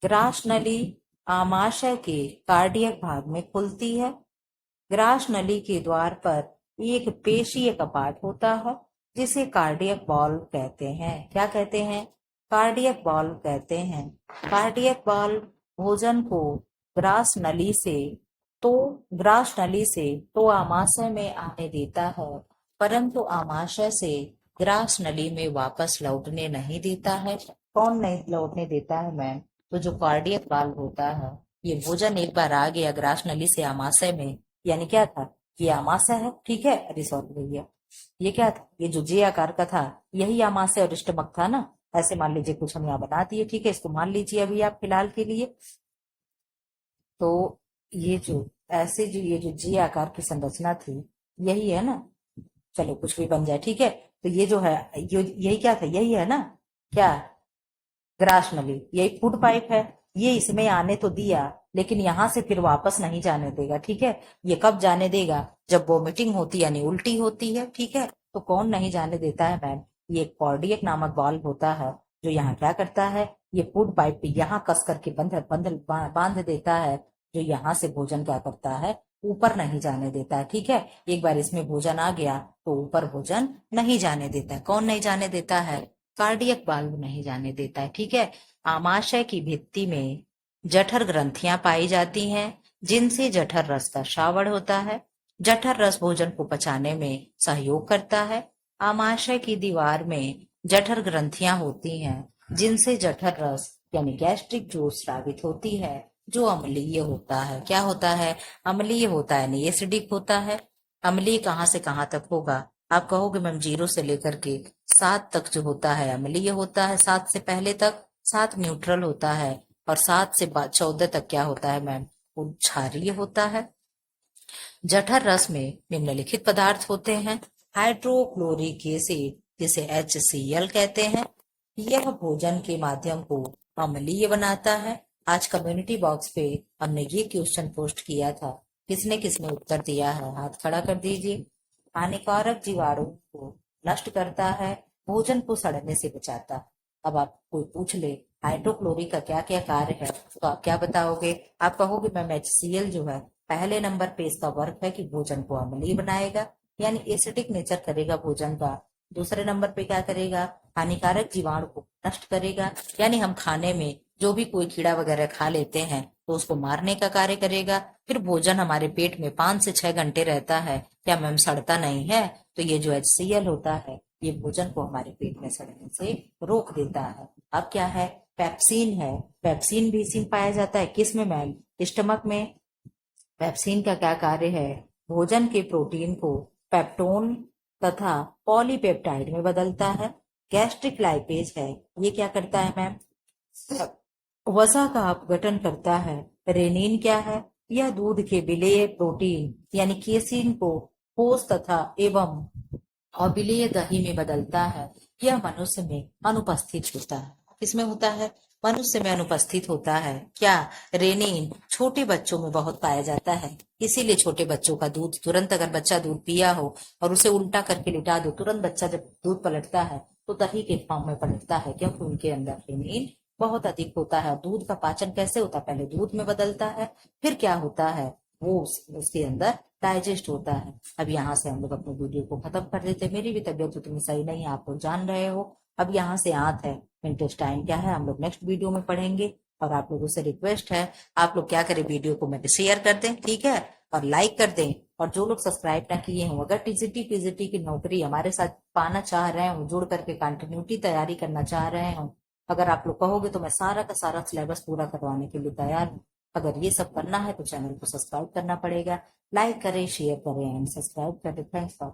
ग्रास नली आमाशय के कार्डियक भाग में खुलती है। ग्रास नली के द्वार पर एक पेशीय कपाट होता है, जिसे कार्डियक वॉल्व कहते हैं। क्या कहते हैं? कार्डियक वॉल्व कहते हैं। कार्डियक वॉल्व भोजन को ग्रास नली से तो आमाशय में आने देता है, परंतु आमाशय से ग्रास नली में वापस लौटने नहीं देता है। कौन नहीं लौटने देता है मैम? तो जो कार्डियक वाल्व होता है, ये भोजन एक बार आ गया ग्रास नली से आमाशय में, यानी क्या था? ये आमाशय है, ठीक है। अरे सॉरी भैया, ये क्या था? ये जो जे आकार का था यही आमाशय और स्टमक था ना। ऐसे मान लीजिए कुछ हम यहाँ बना दिए, ठीक है। इसको मान लीजिए अभी आप फिलहाल के लिए। तो ये जो ऐसे जो ये जो जी आकार की संरचना थी, यही है ना, चलो कुछ भी बन जाए, ठीक है। तो ये जो है, यही क्या था, यही है ना, क्या, ग्रास नली, यही फूड पाइप है। ये इसमें आने तो दिया, लेकिन यहां से फिर वापस नहीं जाने देगा, ठीक है। ये कब जाने देगा, जब वोमिटिंग होती है, यानी उल्टी होती है, ठीक है। तो कौन नहीं जाने देता है मैम, ये कार्डियक नामक वाल्व होता है, जो यहाँ क्या करता है, ये फूड पाइप पे यहाँ कस करके बांध देता है, जो यहाँ से भोजन क्या करता है, ऊपर नहीं जाने देता है, ठीक है। एक बार इसमें भोजन आ गया तो ऊपर भोजन नहीं जाने देता है। कौन नहीं जाने देता है, कार्डियक वाल्व नहीं जाने देता है, ठीक है। आमाशय की भित्ति में जठर ग्रंथियां पाई जाती हैं, जिनसे जठर रस का श्रावण होता है। जठर रस भोजन को पचाने में सहयोग करता है। आमाशय की दीवार में जठर ग्रंथियां होती हैं, जिनसे जठर रस यानी गैस्ट्रिक जूस स्रावित होती है, जो अम्लीय होता है। क्या होता है, अम्लीय होता है, नहीं एसिडिक होता है। अम्लीय कहाँ से कहाँ तक होगा, आप कहोगे मैम 0 से लेकर के 7 तक जो होता है अम्लीय होता है। 7 से पहले तक 7 न्यूट्रल होता है, और 7 से 14 तक क्या होता है मैम, वो क्षारीय होता है। जठर रस में निम्नलिखित पदार्थ होते हैं। हाइड्रोक्लोरिक एसिड, जिसे HCl कहते हैं, यह भोजन के माध्यम को अम्लीय बनाता है। आज कम्युनिटी बॉक्स पे हमने ये क्वेश्चन पोस्ट किया था, किसने किसने उत्तर दिया है, हाथ खड़ा कर दीजिए। हानिकारक जीवाणु को नष्ट करता है, भोजन को सड़ने से बचाता है। अब आप कोई पूछ ले हाइड्रोक्लोरिक का क्या क्या कार्य है, तो आप क्या बताओगे, आप कहोगे मैम HCl जो है, पहले नंबर पे इसका वर्क है कि भोजन को अम्लीय बनाएगा, यानी एसिडिक नेचर करेगा भोजन का। दूसरे नंबर पे क्या करेगा, हानिकारक जीवाणु को नष्ट करेगा, यानी हम खाने में जो भी कोई कीड़ा वगैरह खा लेते हैं तो उसको मारने का कार्य करेगा। फिर भोजन हमारे पेट में 5 से 6 घंटे रहता है, क्या मैम सड़ता नहीं है। तो ये जो HCl होता है, ये भोजन को हमारे पेट में सड़ने से रोक देता है। अब क्या है, पेप्सिन है। पेप्सिन भी इसी में पाया जाता है, किस में मैम, स्टमक में। पेप्सिन का क्या कार्य है, भोजन के प्रोटीन को पेप्टोन तथा पॉलीपेप्टाइड में बदलता है। गैस्ट्रिक लाइपेज है, ये क्या करता है मैम, वसा का अपघटन करता है। रेनिन क्या है, यह दूध के विलेय प्रोटीन यानी केसिन को ठोस तथा एवं अविलेय दही में बदलता है। यह मनुष्य में अनुपस्थित होता है, किसमें होता है, मनुष्य में अनुपस्थित होता है। क्या, रेनिन छोटे बच्चों में बहुत पाया जाता है, इसीलिए छोटे बच्चों का दूध तुरंत, अगर बच्चा दूध पिया हो और उसे उल्टा करके लिटा दो, तुरंत बच्चा जब दूध पलटता है तो दही के फॉर्म में पलटता है, क्योंकि उनके अंदर रेनिन बहुत अधिक होता है। दूध का पाचन कैसे होता है, पहले दूध में बदलता है, फिर क्या होता है, वो उसके अंदर डाइजेस्ट होता है। अब यहाँ से हम लोग अपने वीडियो को खत्म कर देते हैं। मेरी भी तबीयत उतनी सही नहीं है, आप लोग जान रहे हो। अब यहाँ से आंत है, इंटेस्टाइन क्या है, हम लोग नेक्स्ट वीडियो में पढ़ेंगे। और आप लोगों से रिक्वेस्ट है, आप लोग क्या करें, वीडियो को मेरे शेयर कर दें, ठीक है, और लाइक कर दें। और जो लोग सब्सक्राइब ना किए हों, अगर टीजीटी पीजीटी की नौकरी हमारे साथ पाना चाह रहे हो, जुड़ करके कंटिन्यूटी तैयारी करना चाह रहे हो, अगर आप लोग कहोगे तो मैं सारा का सारा सिलेबस पूरा करवाने के लिए तैयार हूँ। अगर ये सब करना है तो चैनल को सब्सक्राइब करना पड़ेगा। लाइक करें, शेयर करें एंड सब्सक्राइब करें। Thanks for